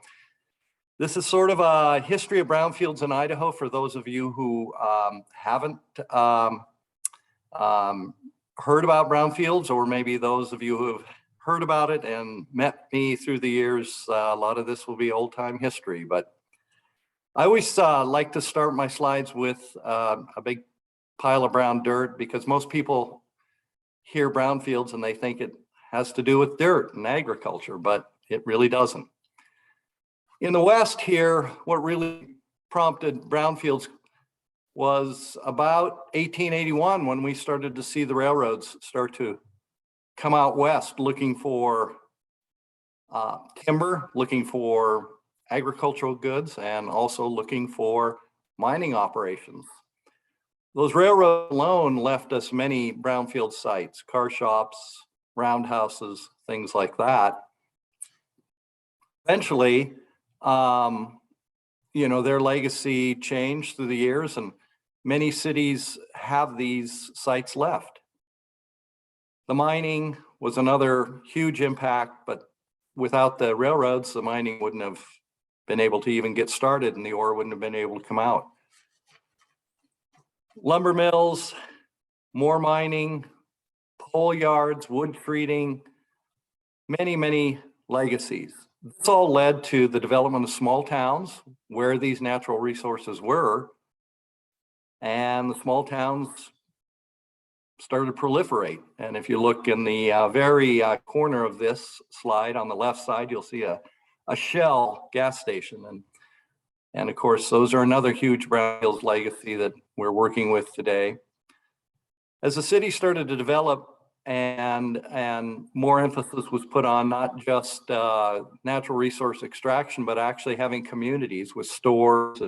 this is sort of a history of brownfields in Idaho for those of you who haven't heard about brownfields, or maybe those of you who have heard about it and met me through the years. A lot of this will be old time history, but I always like to start my slides with a big pile of brown dirt, because most people hear brownfields and they think it has to do with dirt and agriculture, but it really doesn't. In the West here, what really prompted brownfields was about 1881, when we started to see the railroads start to come out west looking for timber, looking for agricultural goods, and also looking for mining operations. Those railroads alone left us many brownfield sites, car shops, roundhouses, things like that. Eventually, their legacy changed through the years, and many cities have these sites left. The mining was another huge impact, but without the railroads, the mining wouldn't have been able to even get started, and the ore wouldn't have been able to come out. Lumber mills, more mining, pole yards, wood treating, many, many legacies. This all led to the development of small towns where these natural resources were, and the small towns started to proliferate. And if you look in the very corner of this slide on the left side, you'll see a Shell gas station. And of course, those are another huge brownfields legacy that we're working with today. As the city started to develop and more emphasis was put on not just natural resource extraction, but actually having communities with stores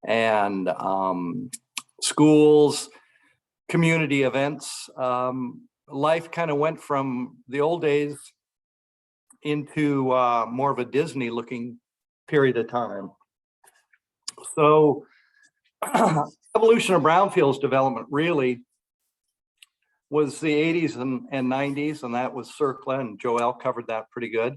and schools, community events. Life kind of went from the old days into more of a Disney looking period of time. So evolution of brownfields development really was the 80s and 90s, and that was CERCLA, and Joelle covered that pretty good.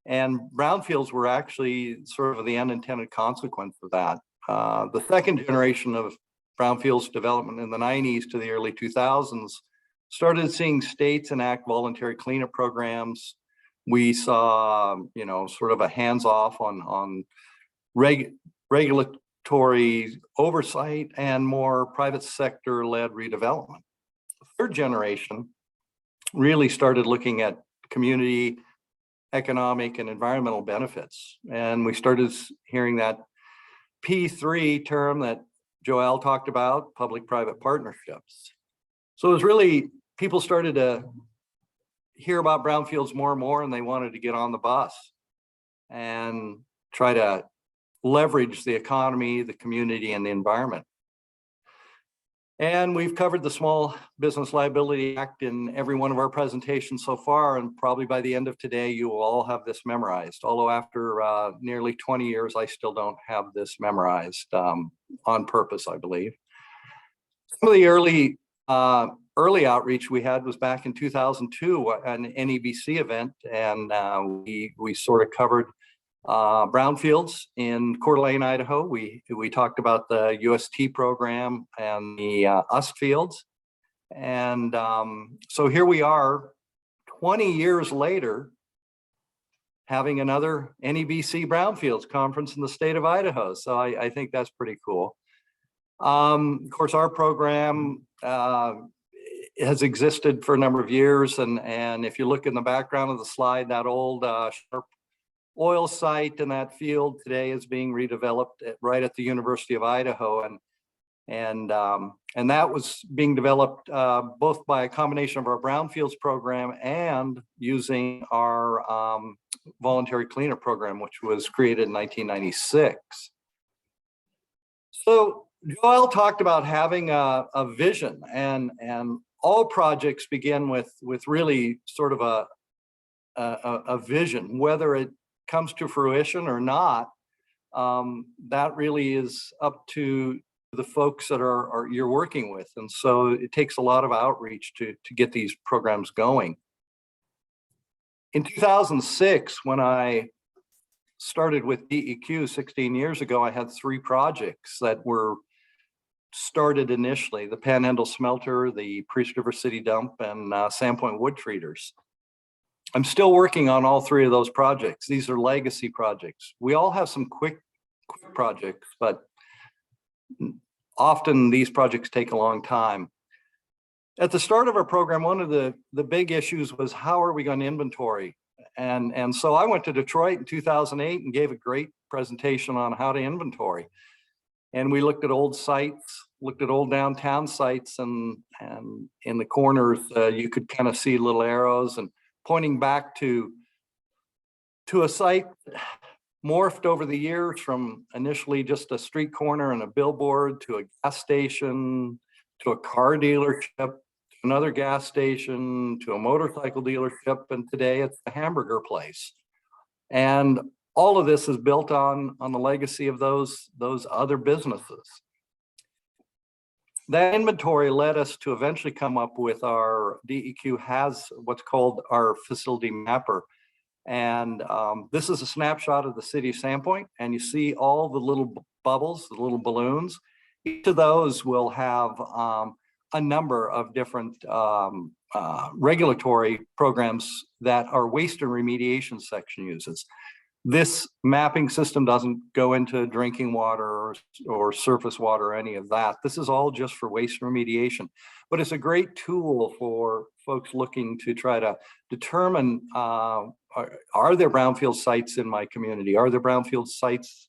And brownfields were actually sort of the unintended consequence of that. The second generation of brownfields development in the 90s to the early 2000s started seeing states enact voluntary cleanup programs. We saw, sort of a hands-off on regulatory oversight and more private sector-led redevelopment. The third generation really started looking at community, economic, and environmental benefits. And we started hearing that P3 term that Joelle talked about, public-private partnerships. So it was really, people started to hear about brownfields more and more, and they wanted to get on the bus and try to leverage the economy, the community, and the environment. And we've covered the Small Business Liability Act in every one of our presentations so far, and probably by the end of today, you will all have this memorized. Although after nearly 20 years, I still don't have this memorized on purpose, I believe. Some of the early outreach we had was back in 2002, an NEBC event, and we sort of covered brownfields in Coeur d'Alene, Idaho. We talked about the UST program and the fields. And so here we are 20 years later, having another NEBC Brownfields conference in the state of Idaho. So I think that's pretty cool. Of course, our program has existed for a number of years. And if you look in the background of the slide, that old Sharp oil site in that field today is being redeveloped right at the University of Idaho. And that was being developed both by a combination of our Brownfields program and using our voluntary cleanup program, which was created in 1996. So Joelle talked about having a vision, and all projects begin with really sort of a vision, whether it comes to fruition or not. That really is up to the folks that you're working with. And so it takes a lot of outreach to get these programs going. In 2006, when I started with DEQ 16 years ago, I had 3 projects that were started initially: the Panhandle Smelter, the Priest River City Dump, and Sandpoint Wood Treaters. I'm still working on all 3 of those projects. These are legacy projects. We all have some quick projects, but often these projects take a long time. At the start of our program, one of the big issues was, how are we going to inventory? And so I went to Detroit in 2008 and gave a great presentation on how to inventory. And we looked at old sites, looked at old downtown sites, and in the corners, you could kind of see little arrows and pointing back to a site morphed over the years from initially just a street corner and a billboard to a gas station, to a car dealership, to another gas station, to a motorcycle dealership, and today it's a hamburger place. And all of this is built on the legacy of those other businesses. That inventory led us to eventually come up with our DEQ has what's called our facility mapper. And this is a snapshot of the city of Sandpoint, and you see all the little bubbles, the little balloons. Each of those will have a number of different regulatory programs that our waste and remediation section uses. This mapping system doesn't go into drinking water or surface water or any of that. This is all just for waste remediation, but it's a great tool for folks looking to try to determine, are there brownfield sites in my community? Are there brownfield sites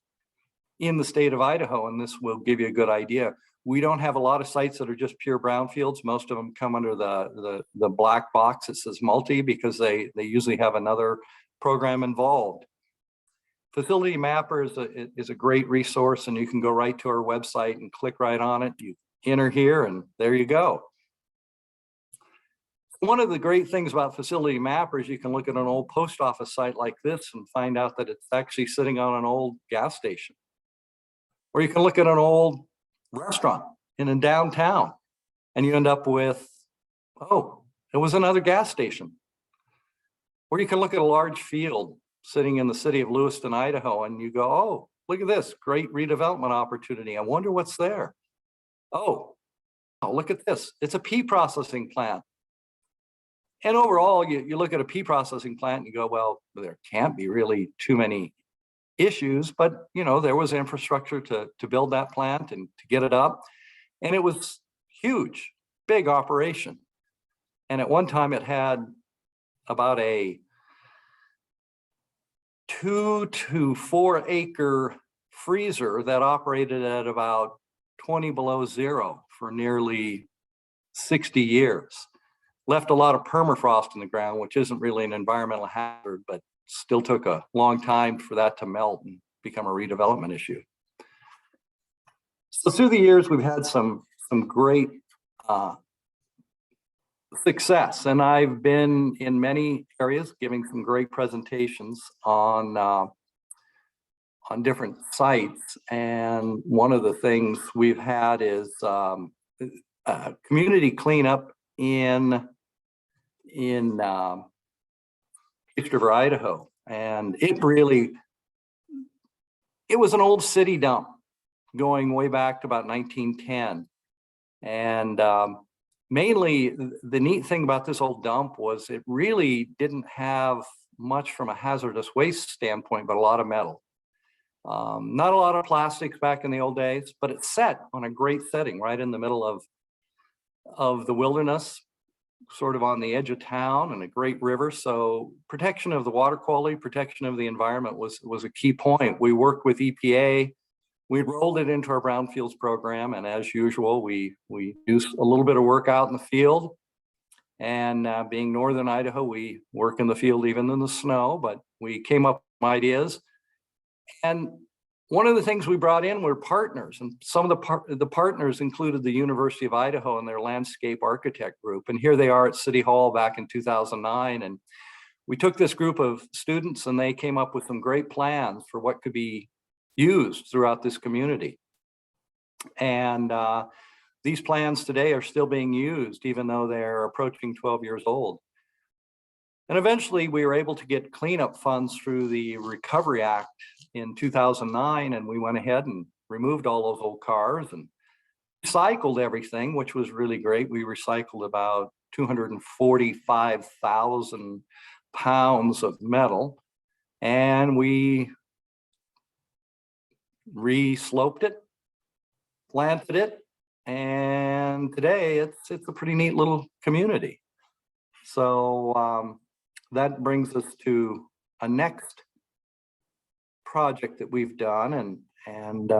in the state of Idaho? And this will give you a good idea. We don't have a lot of sites that are just pure brownfields. Most of them come under the black box that says multi, because they usually have another program involved. Facility Mapper is a great resource, and you can go right to our website and click right on it. You enter here and there you go. One of the great things about Facility Mapper is you can look at an old post office site like this and find out that it's actually sitting on an old gas station. Or you can look at an old restaurant in a downtown and you end up with, oh, it was another gas station. Or you can look at a large field sitting in the city of Lewiston, Idaho, and you go, oh, look at this great redevelopment opportunity. I wonder what's there. Oh, look at this. It's a pea processing plant. And overall, you look at a pea processing plant and you go, well, there can't be really too many issues, but there was infrastructure to build that plant and to get it up. And it was huge, big operation. And at one time it had about a 2 to 4 acre freezer that operated at about 20 below zero for nearly 60 years. Left a lot of permafrost in the ground, which isn't really an environmental hazard, but still took a long time for that to melt and become a redevelopment issue. So through the years, we've had some great success, and I've been in many areas giving some great presentations on different sites. And one of the things we've had is community cleanup in Priest River, Idaho. And it was an old city dump going way back to about 1910. And mainly the neat thing about this old dump was it really didn't have much from a hazardous waste standpoint, but a lot of metal. Not a lot of plastics back in the old days, but it's set on a great setting right in the middle of the wilderness, sort of on the edge of town, and a great river. So protection of the water quality, protection of the environment was a key point. We worked with EPA. We rolled it into our Brownfields program, and as usual, we do a little bit of work out in the field. And being northern Idaho, we work in the field even in the snow, but we came up with ideas. And one of the things we brought in were partners, and some of the partners included the University of Idaho and their landscape architect group. And here they are at City Hall back in 2009. And we took this group of students and they came up with some great plans for what could be used throughout this community. And these plans today are still being used, even though they're approaching 12 years old. And eventually we were able to get cleanup funds through the Recovery Act in 2009. And we went ahead and removed all those old cars and recycled everything, which was really great. We recycled about 245,000 pounds of metal, and we re-sloped it, planted it, and today it's a pretty neat little community. So that brings us to a next project that we've done, and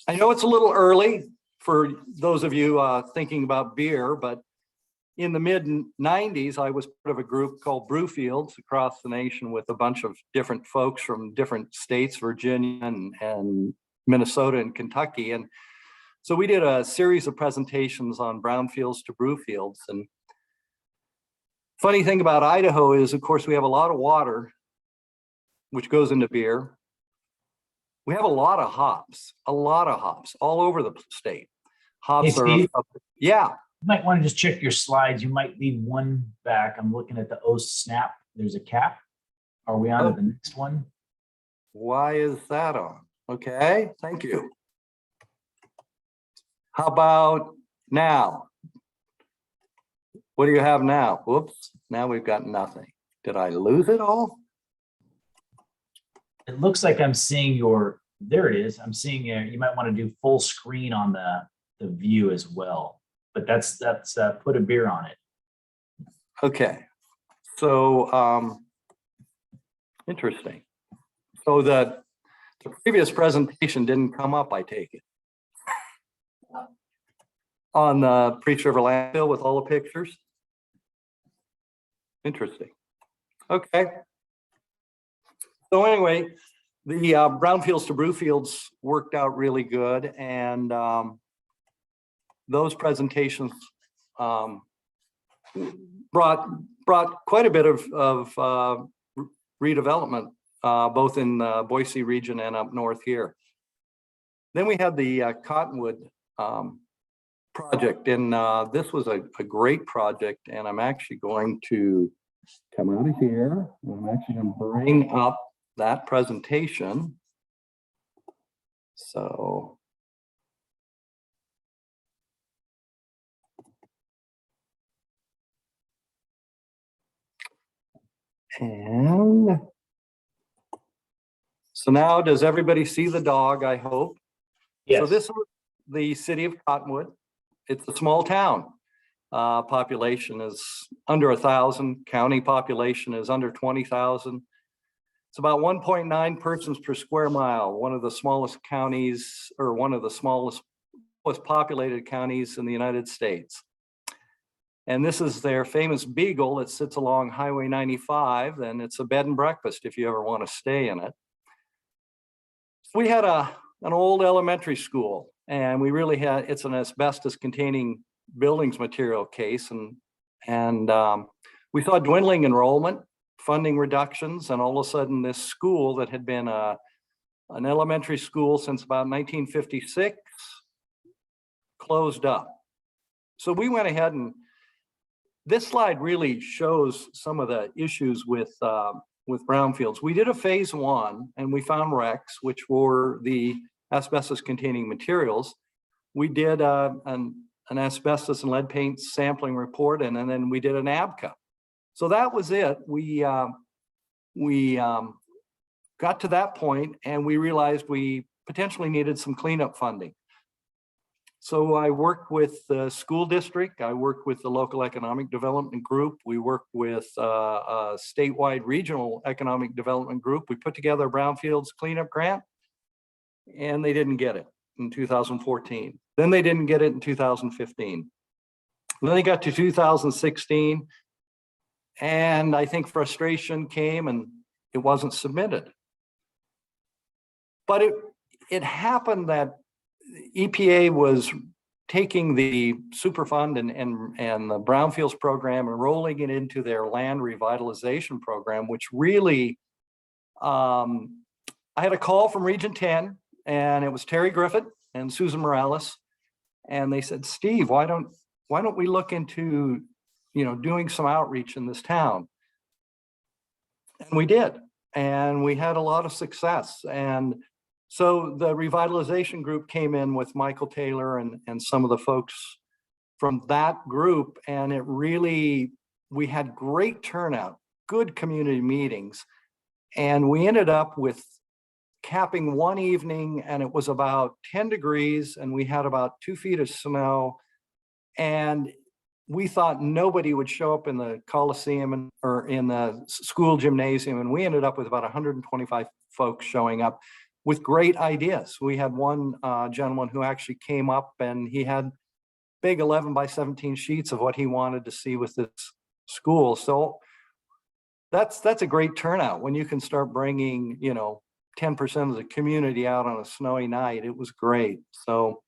I know it's a little early for those of you thinking about beer, but in the mid-90s, I was part of a group called Brownfields across the nation with a bunch of different folks from different states, Virginia and Minnesota and Kentucky. And so we did a series of presentations on brownfields to brewfields. And funny thing about Idaho is, of course, we have a lot of water, which goes into beer. We have a lot of hops all over the state. Hops are, yeah. You might want to just check your slides. You might need one back. I'm looking at the O snap. There's a cap. Are we on to the next one? Why is that on? Okay, thank you. How about now? What do you have now? Whoops, now we've got nothing. Did I lose it all? It looks like I'm seeing there it is. I'm seeing you might want to do full screen on the view as well. But that's put a beer on it. Okay, so interesting. So the previous presentation didn't come up, I take it, on the Priest River landfill with all the pictures. Interesting. Okay. So anyway, the brownfields to brewfields worked out really good, and those presentations brought quite a bit of redevelopment, both in the Boise region and up north here. Then we had the Cottonwood project, and this was a great project, and I'm actually going to come out of here, and I'm actually going to bring up that presentation. So and so now, does everybody see the dog? I hope. Yes. So this is the city of Cottonwood. It's a small town. Population is under 1,000. County population is under 20,000. It's about 1.9 persons per square mile. One of the smallest counties, or one of the smallest populated counties in the United States. And this is their famous Beagle that sits along Highway 95, and it's a bed and breakfast if you ever want to stay in it. We had an old elementary school, and we really had, it's an asbestos containing buildings material case, and we saw dwindling enrollment, funding reductions, and all of a sudden this school that had been an elementary school since about 1956 closed up. So we went ahead, and this slide really shows some of the issues with brownfields. We did a phase 1, and we found wrecks, which were the asbestos containing materials. We did an asbestos and lead paint sampling report, and then we did an ABCA. So that was it. We got to that point, and we realized we potentially needed some cleanup funding. So I worked with the school district. I worked with the local economic development group. We worked with a statewide regional economic development group. We put together a brownfields cleanup grant, and they didn't get it in 2014. Then they didn't get it in 2015. Then they got to 2016, and I think frustration came, and it wasn't submitted. but it happened that EPA was taking the Superfund and the Brownfields program and rolling it into their land revitalization program, which really, I had a call from Region 10, and it was Terry Griffith and Susan Morales, and they said, Steve, why don't we look into, doing some outreach in this town? And we did, and we had a lot of success. And so the revitalization group came in with Michael Taylor and some of the folks from that group, and we had great turnout, good community meetings, and we ended up with capping one evening, and it was about 10 degrees, and we had about 2 feet of snow, and we thought nobody would show up in the Coliseum or in the school gymnasium, and we ended up with about 125 folks showing up with great ideas. We had one gentleman who actually came up, and he had big 11 by 17 sheets of what he wanted to see with this school. So that's a great turnout when you can start bringing, 10% of the community out on a snowy night. It was great. So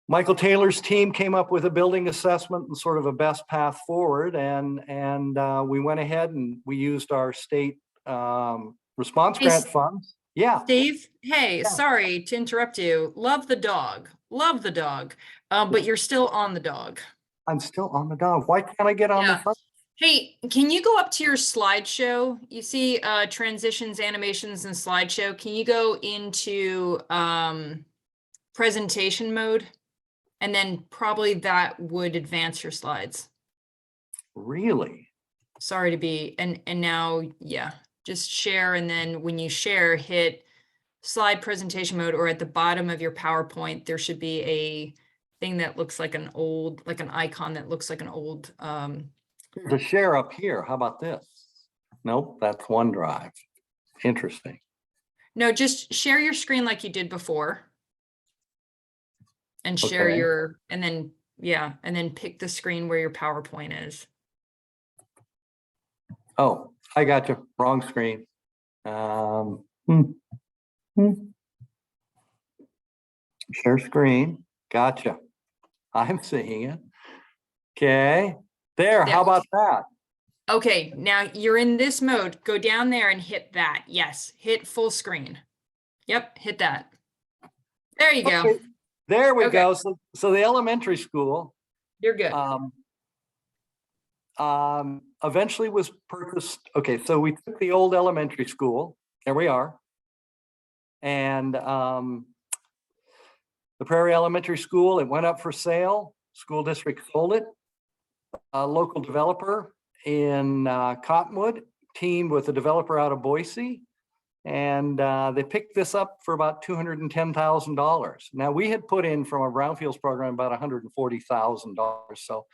Michael Taylor's team came up with a building assessment and sort of a best path forward, and we went ahead and we used our state response grant funds. Yeah. Steve, hey, Yeah. sorry to interrupt you. Love the dog, but you're still on the dog. I'm still on the dog. Why can't I get on the front? Hey, can you go up to your slideshow? You see transitions, animations, and slideshow. Can you go into presentation mode? And then probably that would advance your slides. Really? Sorry to be, and now, yeah, just share. And then when you share, hit slide presentation mode, or at the bottom of your PowerPoint, there should be a thing that looks like an icon that looks like an old. The share up here. How about this? Nope, that's OneDrive. Interesting. No, just share your screen like you did before. And share Okay. and then pick the screen where your PowerPoint is. Oh, I got you. Wrong screen. Share screen. Gotcha. I'm seeing it. Okay. There. How about that? Okay. Now you're in this mode. Go down there and hit that. Yes. Hit full screen. Yep. Hit that. There you go. Okay. There we Okay. go. So the elementary school. You're good. Eventually was purchased. Okay, so we took the old elementary school. There we are. And the Prairie Elementary School, it went up for sale. School district sold it. A local developer in Cottonwood teamed with a developer out of Boise. And they picked this up for about $210,000. Now, we had put in from a Brownfields program about $140,000. So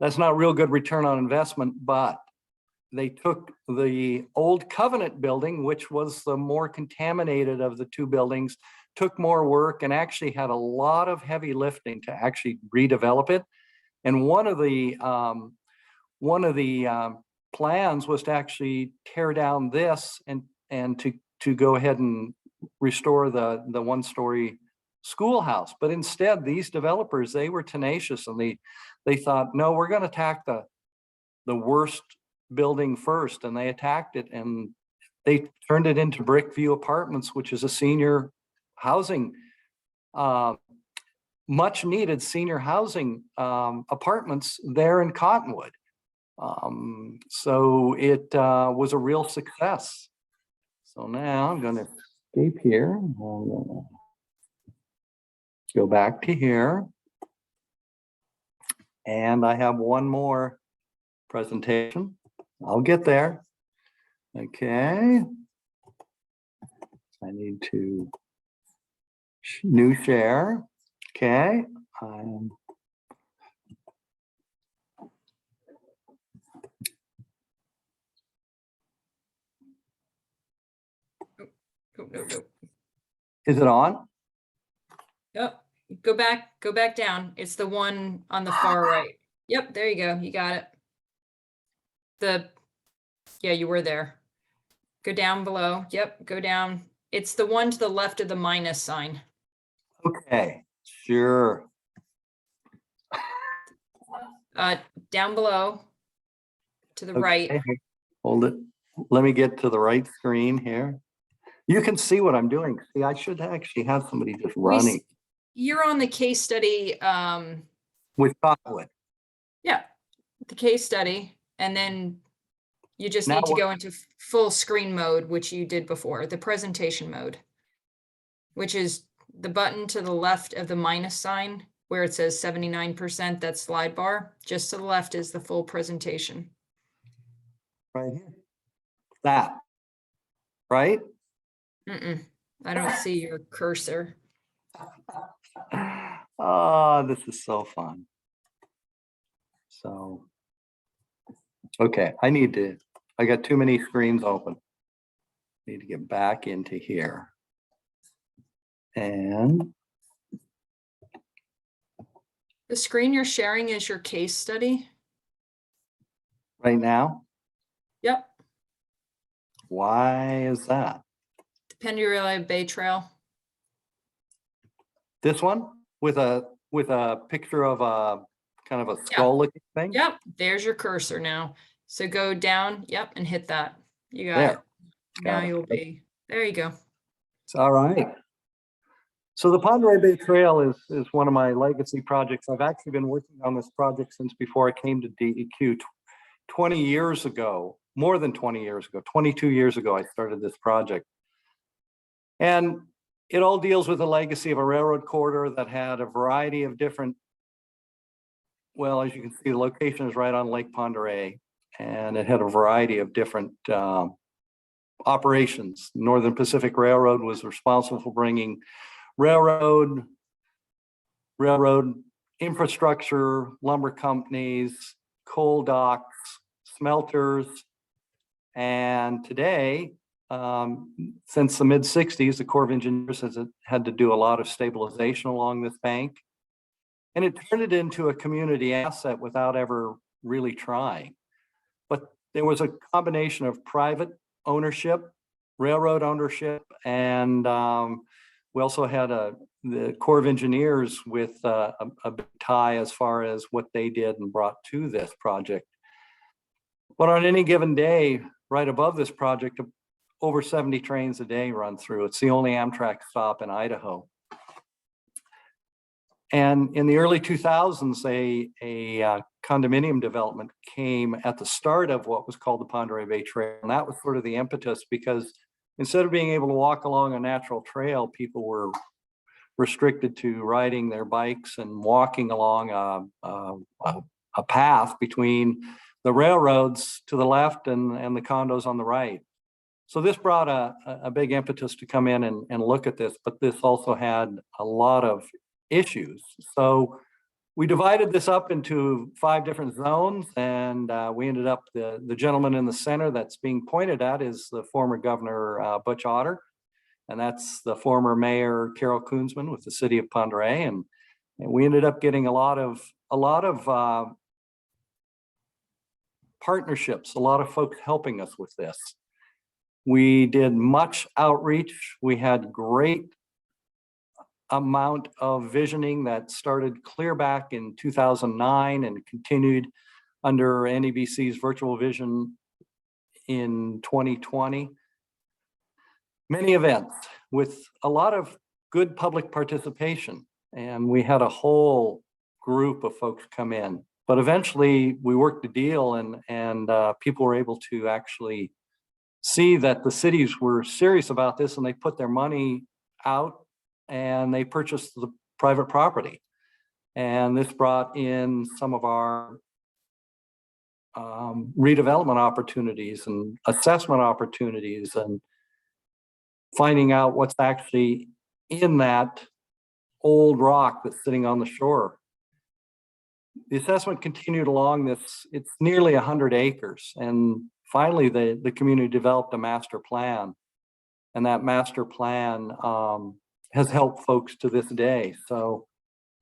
that's not real good return on investment, but they took the old Covenant building, which was the more contaminated of the two buildings, took more work, and actually had a lot of heavy lifting to actually redevelop it. And one of the plans was to actually tear down this and to go ahead and restore the one-story schoolhouse. But instead, these developers, they were tenacious, and they thought, no, we're going to attack the worst building first. And they attacked it, and they turned it into Brickview Apartments, which is a senior housing, much needed senior housing apartments there in Cottonwood. So it was a real success. So now I'm going to escape here. Go back to here. And I have one more presentation. I'll get there. Okay. I need to new share. Okay. No. Is it on? Yep. Go back down. It's the one on the far right. Yep, there you go. You got it. Yeah, you were there. Go down below. Yep, go down. It's the one to the left of the minus sign. Okay, sure. Down below to the right. Okay, hold it. Let me get to the right screen here. You can see what I'm doing. See, I should actually have somebody just running You're on the case study. with Cottonwood. Yeah, the case study. And then you just Now need to what- go into full screen mode, which you did before, the presentation mode, which is the button to the left of the minus sign where it says 79%, that slide bar. Just to the left is the full presentation. Right here. That. Right? Mm-mm, I don't see your cursor. Oh, this is so fun. So, okay, I got too many screens open. Need to get back into here. And The screen you're sharing is your case study. right now, Yep, why is that? the Penduria Bay Trail. This one with a picture of a kind of a skull looking thing? Yep, there's your cursor now. So go down, yep, and hit that. You got it. There. Now Got it. you'll be, there you go. It's all right. So the Ponderay Bay Trail is one of my legacy projects. I've actually been working on this project since before I came to DEQ 20 years ago, more than 20 years ago, 22 years ago, I started this project. And it all deals with the legacy of a railroad corridor that had a variety of different, well, as you can see, the location is right on Lake Ponderay, and it had a variety of different operations. Northern Pacific Railroad was responsible for bringing railroad infrastructure, lumber companies, coal docks, smelters. And today, since the mid 60s, the Corps of Engineers has had to do a lot of stabilization along this bank. And it turned it into a community asset without ever really trying. But there was a combination of private ownership, railroad ownership, and we also had the Corps of Engineers with a big tie as far as what they did and brought to this project. But on any given day, right above this project, over 70 trains a day run through. It's the only Amtrak stop in Idaho. And in the early 2000s, a condominium development came at the start of what was called the Ponderay Bay Trail. And that was sort of the impetus, because instead of being able to walk along a natural trail, people were restricted to riding their bikes and walking along a path between the railroads to the left and the condos on the right. So this brought a big impetus to come in and look at this, but this also had a lot of issues. So we divided this up into 5 different zones, and we ended up, the gentleman in the center that's being pointed at is the former Governor Butch Otter, and that's the former Mayor Carol Koonsman with the city of Ponderay, and we ended up getting a lot of partnerships, a lot of folks helping us with this. We did much outreach. We had great amount of visioning that started clear back in 2009 and continued under NEBC's virtual vision in 2020. Many events with a lot of good public participation, and we had a whole group of folks come in. But eventually we worked a deal, and people were able to actually see that the cities were serious about this, and they put their money out and they purchased the private property. And this brought in some of our redevelopment opportunities and assessment opportunities, and finding out what's actually in that old rock that's sitting on the shore. The assessment continued along this, it's nearly 100 acres. And finally, the community developed a master plan. And that master plan has helped folks to this day. So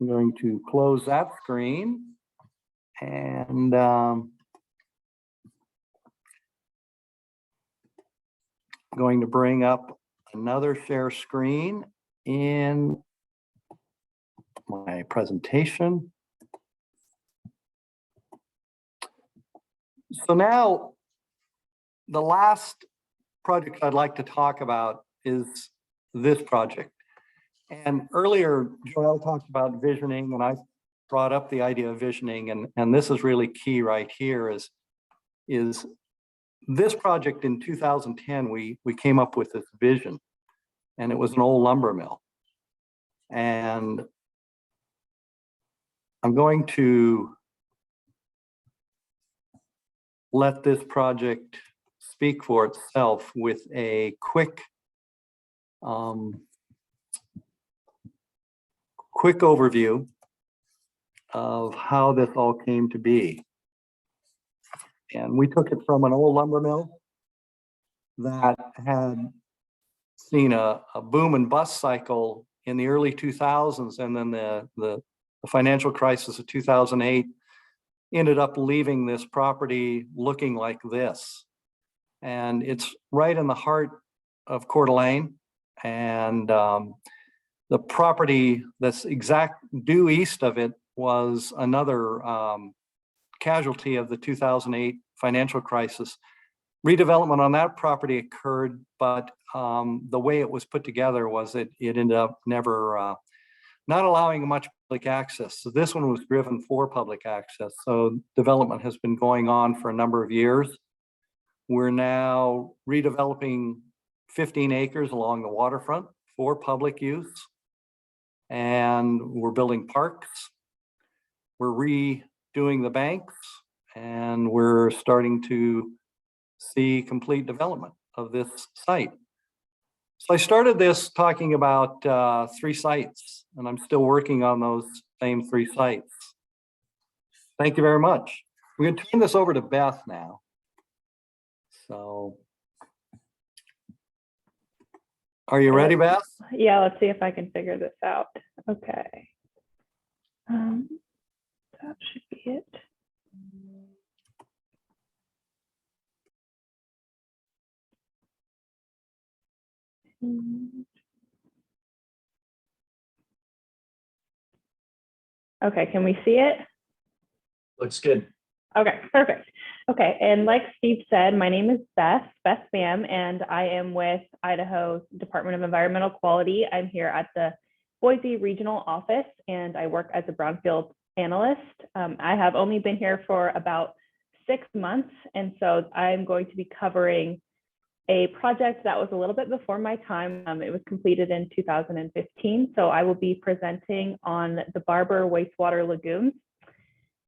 I'm going to close that screen and going to bring up another share screen in my presentation. So now the last project I'd like to talk about is this project. And earlier, Joelle talked about visioning, and I brought up the idea of visioning, and this is really key right here is this project in 2010, we came up with this vision, and it was an old lumber mill. And I'm going to let this project speak for itself with a quick overview of how this all came to be. And we took it from an old lumber mill that had seen a boom and bust cycle in the early 2000s, and then the financial crisis of 2008 ended up leaving this property looking like this. And it's right in the heart of Coeur d'Alene, and the property that's exact due east of it was another casualty of the 2008 financial crisis. Redevelopment on that property occurred, but the way it was put together was it ended up never not allowing much public access. So this one was driven for public access. So development has been going on for a number of years. We're now redeveloping 15 acres along the waterfront for public use. And we're building parks. We're redoing the banks, and we're starting to see complete development of this site. So I started this talking about 3 sites, and I'm still working on those same 3 sites. Thank you very much. We're going to turn this over to Beth now. So, are you ready, Beth? Yeah, let's see if I can figure this out. Okay. That should be it. Okay, can we see it? Looks good. Okay, perfect. Okay, and like Steve said, my name is Beth Bahem, and I am with Idaho Department of Environmental Quality. I'm here at the Boise Regional Office, and I work as a Brownfields Analyst. I have only been here for about 6 months, and so I'm going to be covering a project that was a little bit before my time. It was completed in 2015, so I will be presenting on the Barber Wastewater Lagoons.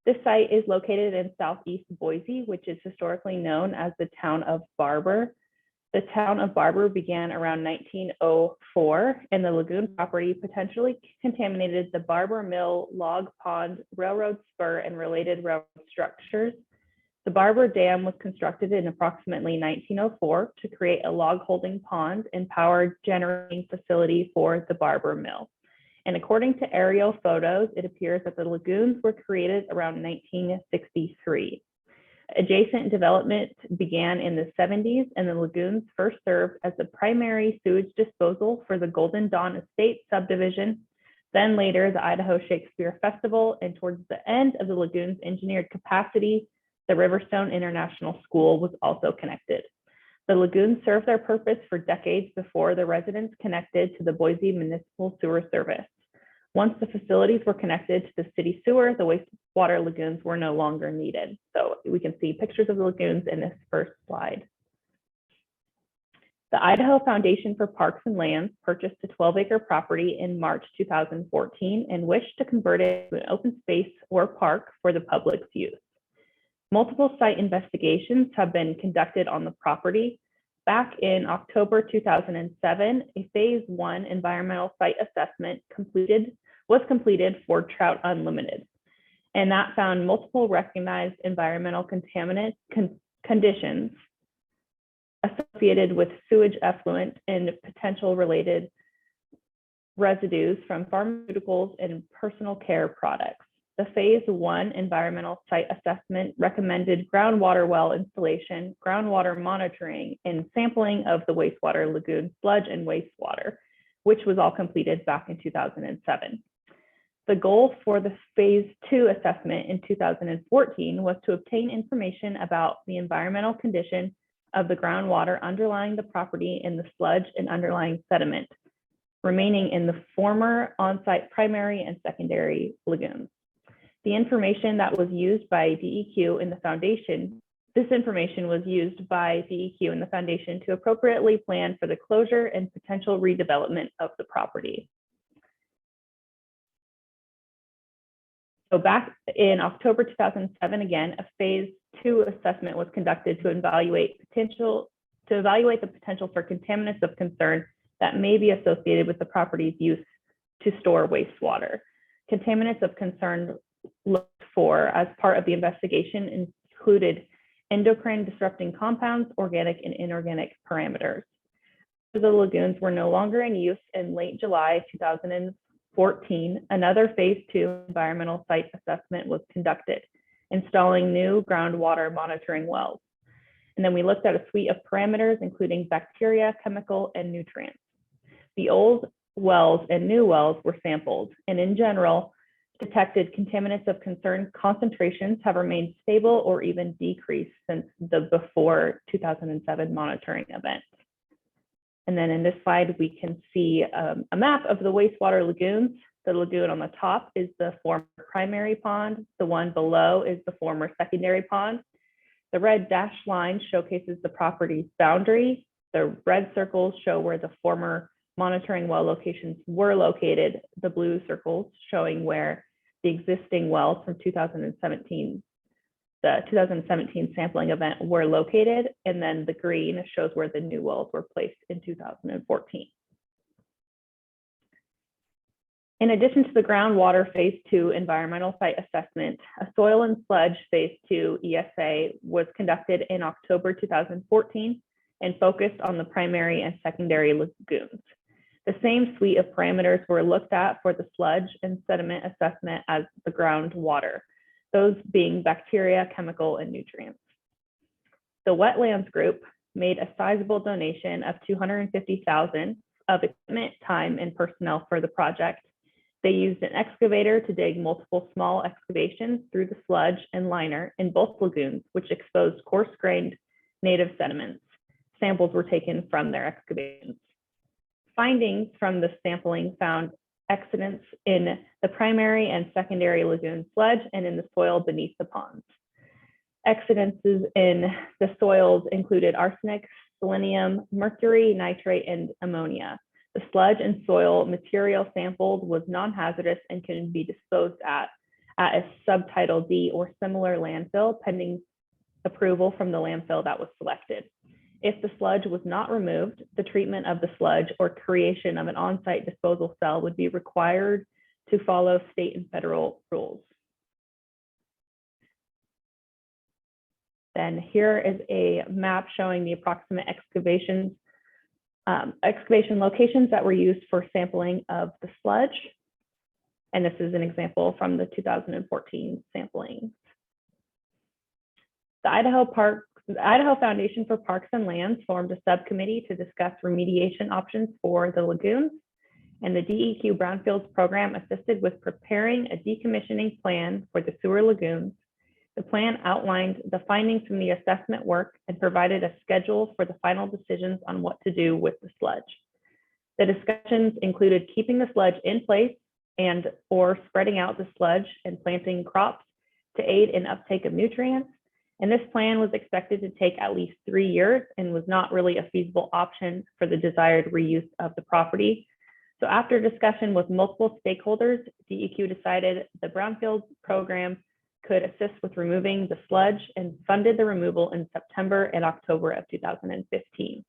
This site is located in southeast Boise, which is historically known as the town of Barber. The town of Barber began around 1904, and the lagoon property potentially contaminated the Barber Mill, Log Pond, railroad spur, and related railroad structures. The Barber Dam was constructed in approximately 1904 to create a log holding pond and power generating facility for the Barber Mill. And according to aerial photos, it appears that the lagoons were created around 1963. Adjacent development began in the 70s, and the lagoons first served as the primary sewage disposal for the Golden Dawn Estate subdivision. Then later, the Idaho Shakespeare Festival, and towards the end of the lagoon's engineered capacity, the Riverstone International School was also connected. The lagoons served their purpose for decades before the residents connected to the Boise Municipal Sewer Service. Once the facilities were connected to the city sewer, the wastewater lagoons were no longer needed. So we can see pictures of the lagoons in this first slide. The Idaho Foundation for Parks and Lands purchased a 12-acre property in March 2014 and wished to convert it to an open space or park for the public's use. Multiple site investigations have been conducted on the property. Back in October 2007, a Phase 1 environmental site assessment was completed for Trout Unlimited, and that found multiple recognized environmental contaminant conditions associated with sewage effluent and potential related residues from pharmaceuticals and personal care products. The Phase 1 environmental site assessment recommended groundwater well installation, groundwater monitoring, and sampling of the wastewater lagoon sludge and wastewater, which was all completed back in 2007. The goal for the Phase 2 assessment in 2014 was to obtain information about the environmental condition of the groundwater underlying the property and the sludge and underlying sediment remaining in the former on-site primary and secondary lagoons. The information that was used by DEQ in the foundation, this information was used by DEQ in the foundation to appropriately plan for the closure and potential redevelopment of the property. So back in October 2007, again, a Phase 2 assessment was conducted to evaluate the potential for contaminants of concern that may be associated with the property's use to store wastewater. Contaminants of concern looked for as part of the investigation included endocrine disrupting compounds, organic and inorganic parameters. The lagoons were no longer in use in late July 2014. Another Phase 2 environmental site assessment was conducted, installing new groundwater monitoring wells. And then we looked at a suite of parameters, including bacteria, chemical, and nutrients. The old wells and new wells were sampled, and in general, detected contaminants of concern concentrations have remained stable or even decreased since the before 2007 monitoring event. And then in this slide, we can see a map of the wastewater lagoons. The lagoon on the top is the former primary pond. The one below is the former secondary pond. The red dashed line showcases the property's boundary. The red circles show where the former monitoring well locations were located. The blue circles showing where the existing wells from 2017, the 2017 sampling event were located. And then the green shows where the new wells were placed in 2014. In addition to the groundwater Phase 2 environmental site assessment, a soil and sludge Phase 2 ESA was conducted in October 2014 and focused on the primary and secondary lagoons. The same suite of parameters were looked at for the sludge and sediment assessment as the groundwater, those being bacteria, chemical, and nutrients. The wetlands group made a sizable donation of $250,000 of equipment, time, and personnel for the project. They used an excavator to dig multiple small excavations through the sludge and liner in both lagoons, which exposed coarse-grained native sediments. Samples were taken from their excavations. Findings from the sampling found excidents in the primary and secondary lagoon sludge and in the soil beneath the ponds. Excidences in the soils included arsenic, selenium, mercury, nitrate, and ammonia. The sludge and soil material sampled was non-hazardous and can be disposed at a subtitle D or similar landfill pending approval from the landfill that was selected. If the sludge was not removed, the treatment of the sludge or creation of an on-site disposal cell would be required to follow state and federal rules. Then here is a map showing the approximate excavation locations that were used for sampling of the sludge. And this is an example from the 2014 sampling. The Idaho Foundation for Parks and Lands formed a subcommittee to discuss remediation options for the lagoons, and the DEQ Brownfields program assisted with preparing a decommissioning plan for the sewer lagoons. The plan outlined the findings from the assessment work and provided a schedule for the final decisions on what to do with the sludge. The discussions included keeping the sludge in place and or spreading out the sludge and planting crops to aid in uptake of nutrients. And this plan was expected to take at least 3 years and was not really a feasible option for the desired reuse of the property. So after discussion with multiple stakeholders, DEQ decided the Brownfields program could assist with removing the sludge and funded the removal in September and October of 2015.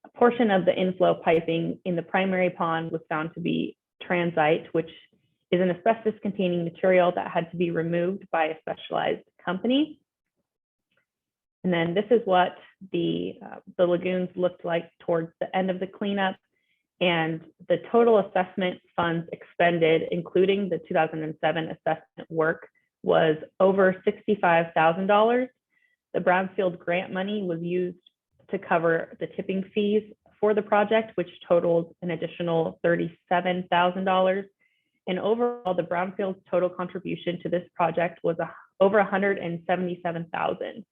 A portion of the inflow piping in the primary pond was found to be transite, which is an asbestos-containing material that had to be removed by a specialized company. And then this is what the lagoons looked like towards the end of the cleanup. And the total assessment funds expended, including the 2007 assessment work, was over $65,000. The Brownfield grant money was used to cover the tipping fees for the project, which totaled an additional $37,000. And overall, the Brownfield's total contribution to this project was over $177,000.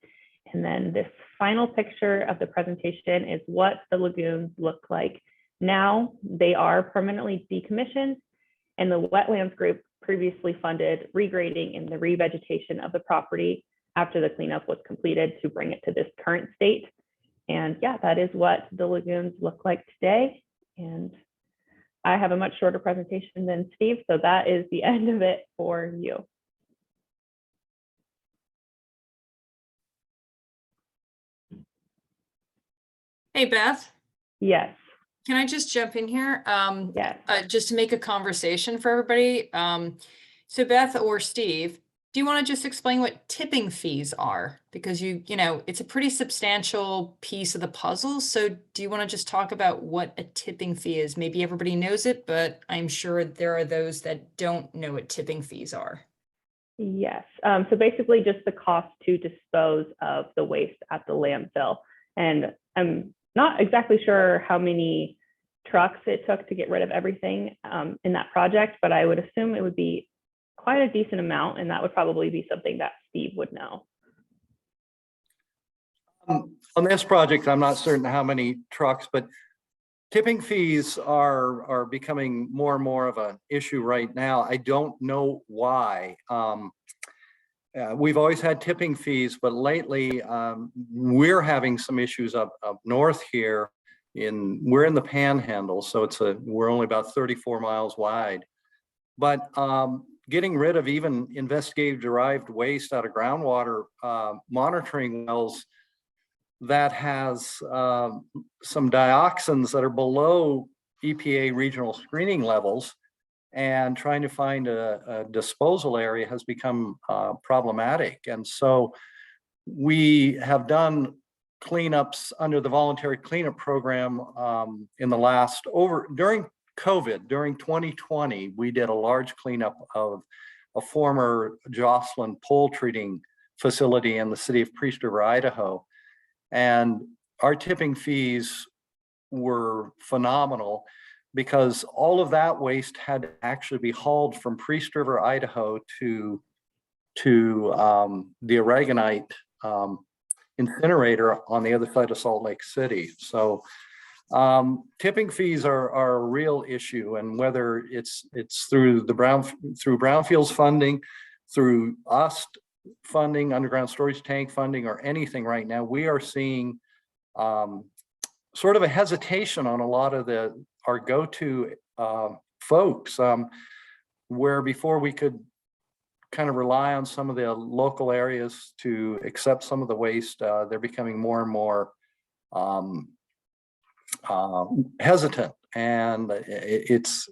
And then this final picture of the presentation is what the lagoons look like now. They are permanently decommissioned, and the wetlands group previously funded regrading and the revegetation of the property after the cleanup was completed to bring it to this current state. And yeah, that is what the lagoons look like today. And I have a much shorter presentation than Steve, so that is the end of it for you. Hey, Beth, Yes, can I just jump in here? yes. Just to make a conversation for everybody. So Beth or Steve, do you want to just explain what tipping fees are? Because you know, it's a pretty substantial piece of the puzzle. So do you want to just talk about what a tipping fee is? Maybe everybody knows it, but I'm sure there are those that don't know what tipping fees are. Yes, so basically just the cost to dispose of the waste at the landfill. And I'm not exactly sure how many trucks it took to get rid of everything in that project, but I would assume it would be quite a decent amount, and that would probably be something that Steve would know. On this project, I'm not certain how many trucks, but tipping fees are becoming more and more of an issue right now. I don't know why. We've always had tipping fees, but lately we're having some issues up north here. We're in the Panhandle, so we're only about 34 miles wide. But getting rid of even investigative derived waste out of groundwater monitoring wells that has some dioxins that are below EPA regional screening levels, and trying to find a disposal area has become problematic. And so we have done cleanups under the voluntary cleanup program in the during COVID, during 2020, we did a large cleanup of a former Jocelyn pole treating facility in the city of Priest River, Idaho. And our tipping fees were phenomenal because all of that waste had to actually be hauled from Priest River, Idaho to the Aragonite incinerator on the other side of Salt Lake City. So tipping fees are a real issue, and whether it's through through Brownfields funding, through us funding, underground storage tank funding, or anything right now, we are seeing sort of a hesitation on a lot of our go-to folks, where before we could kind of rely on some of the local areas to accept some of the waste. They're becoming more and more hesitant, and it's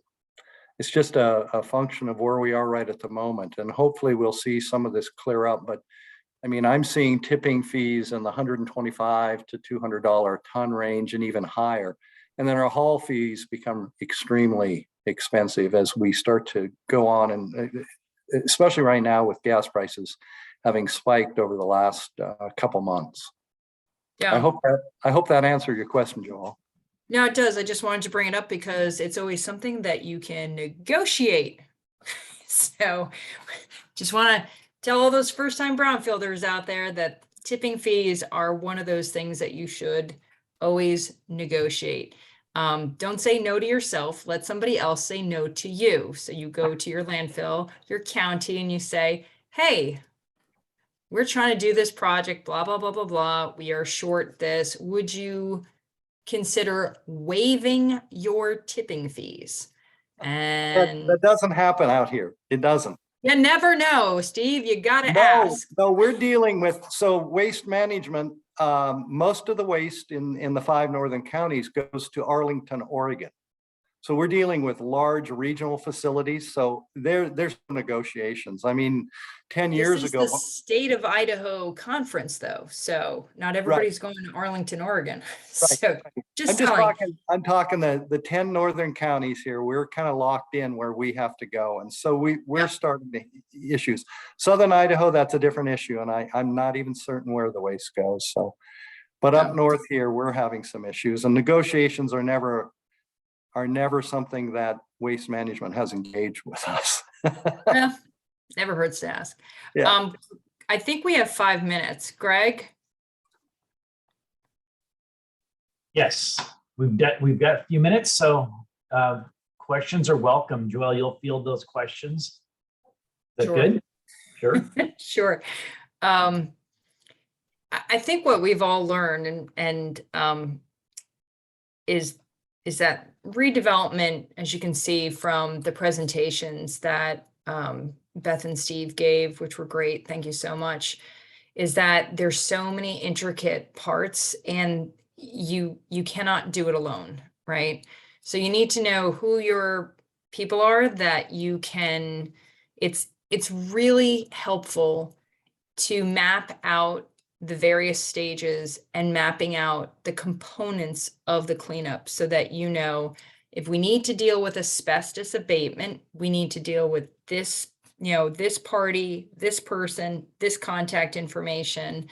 just a function of where we are right at the moment. And hopefully we'll see some of this clear up. But I mean, I'm seeing tipping fees in the $125 to $200 a ton range and even higher. And then our haul fees become extremely expensive as we start to go on, and especially right now with gas prices having spiked over the last couple months. Yeah. I hope that answered your question, Joelle. No, it does. I just wanted to bring it up because it's always something that you can negotiate. So just want to tell all those first-time brownfielders out there that tipping fees are one of those things that you should always negotiate. Don't say no to yourself. Let somebody else say no to you. So you go to your landfill, your county, and you say, hey, we're trying to do this project, blah, blah, blah, blah, blah. We are short this. Would you consider waiving your tipping fees? And that doesn't happen out here. It doesn't. you never know, Steve. You got to ask. No, we're dealing with, so waste management, most of the waste in the 5 northern counties goes to Arlington, Oregon. So we're dealing with large regional facilities. So there's negotiations. I mean, 10 years This is ago. the State of Idaho conference, though. So not everybody's going to Arlington, Oregon. So just telling. I'm talking the 10 northern counties here. We're kind of locked in where we have to go. And so we're starting the issues. Southern Idaho, that's a different issue. And I'm not even certain where the waste goes. So, but up north here, we're having some issues, and negotiations are never something that Waste Management has engaged with us. Well, never hurts to ask. Yeah. I think we have 5 minutes. Greg? Yes, we've got a few minutes, so questions are welcome. Joelle, you'll field those questions. Is that Sure. good? Sure. Sure. I think what we've all learned is that redevelopment, as you can see from the presentations that Beth and Steve gave, which were great, thank you so much, is that there's so many intricate parts and you cannot do it alone, right? So you need to know who your people are that you can, it's really helpful to map out the various stages and mapping out the components of the cleanup so that you know if we need to deal with asbestos abatement, we need to deal with this, this party, this person, this contact information.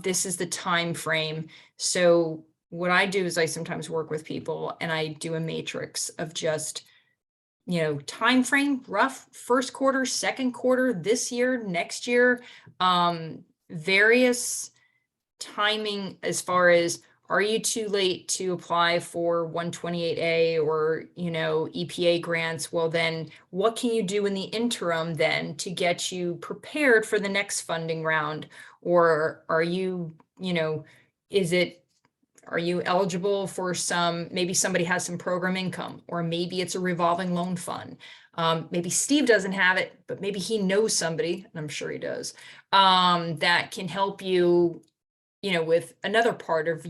This is the time frame. So what I do is I sometimes work with people and I do a matrix of just, time frame, rough first quarter, second quarter, this year, next year, various timing as far as, are you too late to apply for 128A or, EPA grants? Well, then what can you do in the interim then to get you prepared for the next funding round? Or are you, are you eligible for maybe somebody has some program income, or maybe it's a revolving loan fund. Maybe Steve doesn't have it, but maybe he knows somebody, and I'm sure he does, that can help you, with another part of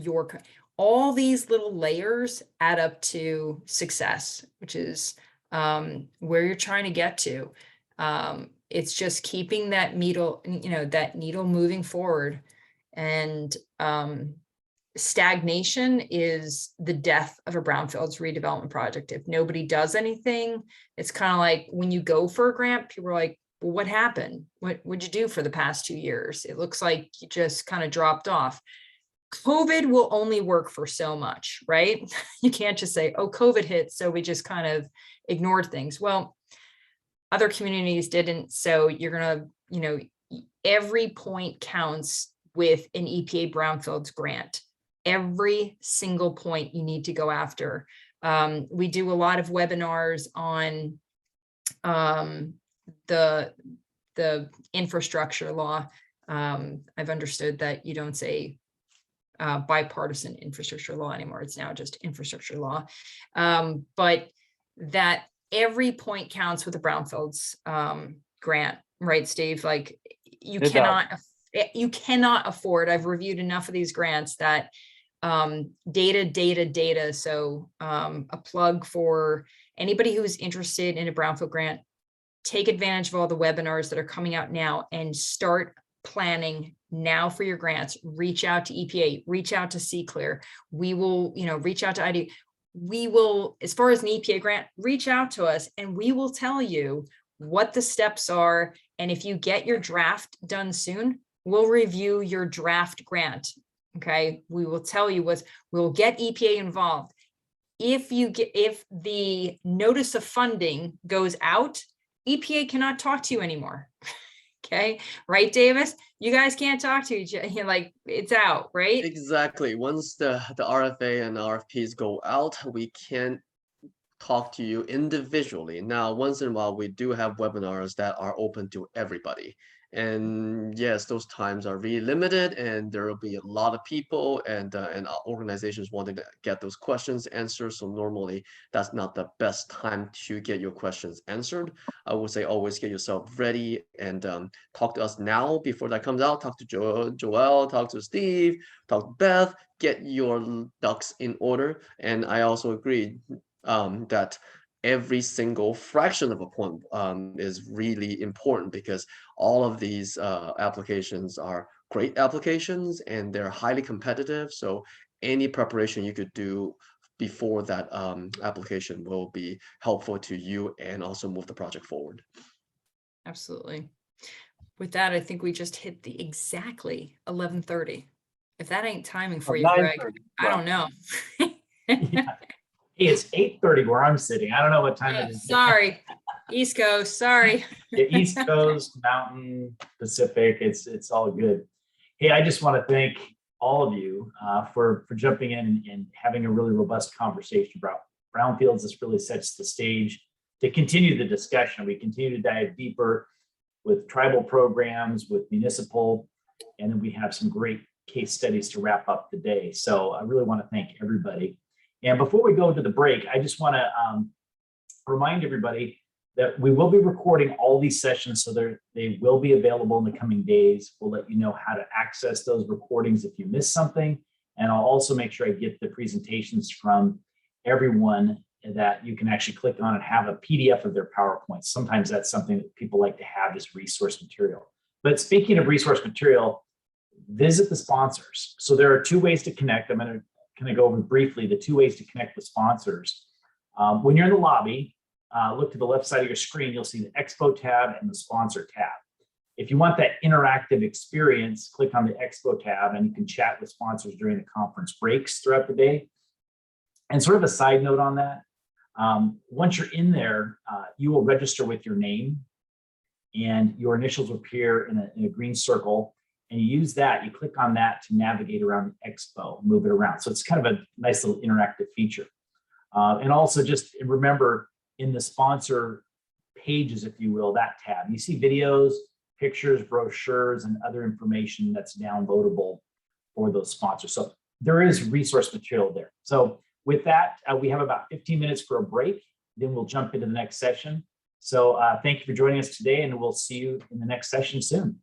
all these little layers add up to success, which is where you're trying to get to. It's just keeping that needle, that needle moving forward. And stagnation is the death of a brownfields redevelopment project. If nobody does anything, it's kind of like when you go for a grant, people are like, well, what happened? What'd you do for the past 2 years? It looks like you just kind of dropped off. COVID will only work for so much, right? You can't just say, oh, COVID hit, so we just kind of ignored things. Well, other communities didn't. So you're going to, every point counts with an EPA Brownfields grant. Every single point you need to go after. We do a lot of webinars on the infrastructure law. I've understood that you don't say bipartisan infrastructure law anymore. It's now just infrastructure law. But that every point counts with the Brownfields grant, right, Steve? Like you cannot afford. I've reviewed enough of these grants that data. So a plug for anybody who's interested in a Brownfield grant, take advantage of all the webinars that are coming out now and start planning now for your grants. Reach out to EPA, reach out to CClear. We will, reach out to ID. We will, as far as an EPA grant, reach out to us and we will tell you what the steps are. And if you get your draft done soon, we'll review your draft grant. Okay. We will tell you we'll get EPA involved. If the notice of funding goes out, EPA cannot talk to you anymore. Okay. Right, Davis? You guys can't talk to each other. Like it's out, right? Exactly. Once the RFA and RFPs go out, we can't talk to you individually. Now, once in a while, we do have webinars that are open to everybody. And yes, those times are really limited, and there will be a lot of people and organizations wanting to get those questions answered. So normally, that's not the best time to get your questions answered. I would say always get yourself ready and talk to us now before that comes out. Talk to Joelle, talk to Steve, talk to Beth. Get your ducks in order. And I also agree. that every single fraction of a point is really important, because all of these applications are great applications and they're highly competitive. So any preparation you could do before that application will be helpful to you and also move the project forward. Absolutely. With that, I think we just hit the exactly 11:30. If that ain't timing for you, Greg, 9:30, I don't know. Yeah. Hey, it's 8:30 where I'm sitting. I don't know what time it is. Sorry, East Coast, sorry. The East Coast, Mountain, Pacific, it's all good. Hey, I just want to thank all of you for jumping in and having a really robust conversation about brownfields. This really sets the stage to continue the discussion. We continue to dive deeper with tribal programs, with municipal, and then we have some great case studies to wrap up the day. So I really want to thank everybody. And before we go to the break, I just want to remind everybody that we will be recording all these sessions, so they will be available in the coming days. We'll let you know how to access those recordings if you miss something. And I'll also make sure I get the presentations from everyone that you can actually click on and have a PDF of their PowerPoints. Sometimes that's something that people like to have as resource material. But speaking of resource material, visit the sponsors. So there are two ways to connect. I'm going to kind of go over briefly the two ways to connect with sponsors. When you're in the lobby, look to the left side of your screen, you'll see the Expo tab and the Sponsor tab. If you want that interactive experience, click on the Expo tab and you can chat with sponsors during the conference breaks throughout the day. And sort of a side note on that, once you're in there, you will register with your name and your initials will appear in a green circle. And you use that, you click on that to navigate around the expo, move it around. So it's kind of a nice little interactive feature. And also just remember, in the sponsor pages, if you will, that tab, you see videos, pictures, brochures, and other information that's downloadable for those sponsors. So there is resource material there. So with that, we have about 15 minutes for a break. Then we'll jump into the next session. So thank you for joining us today, and we'll see you in the next session soon.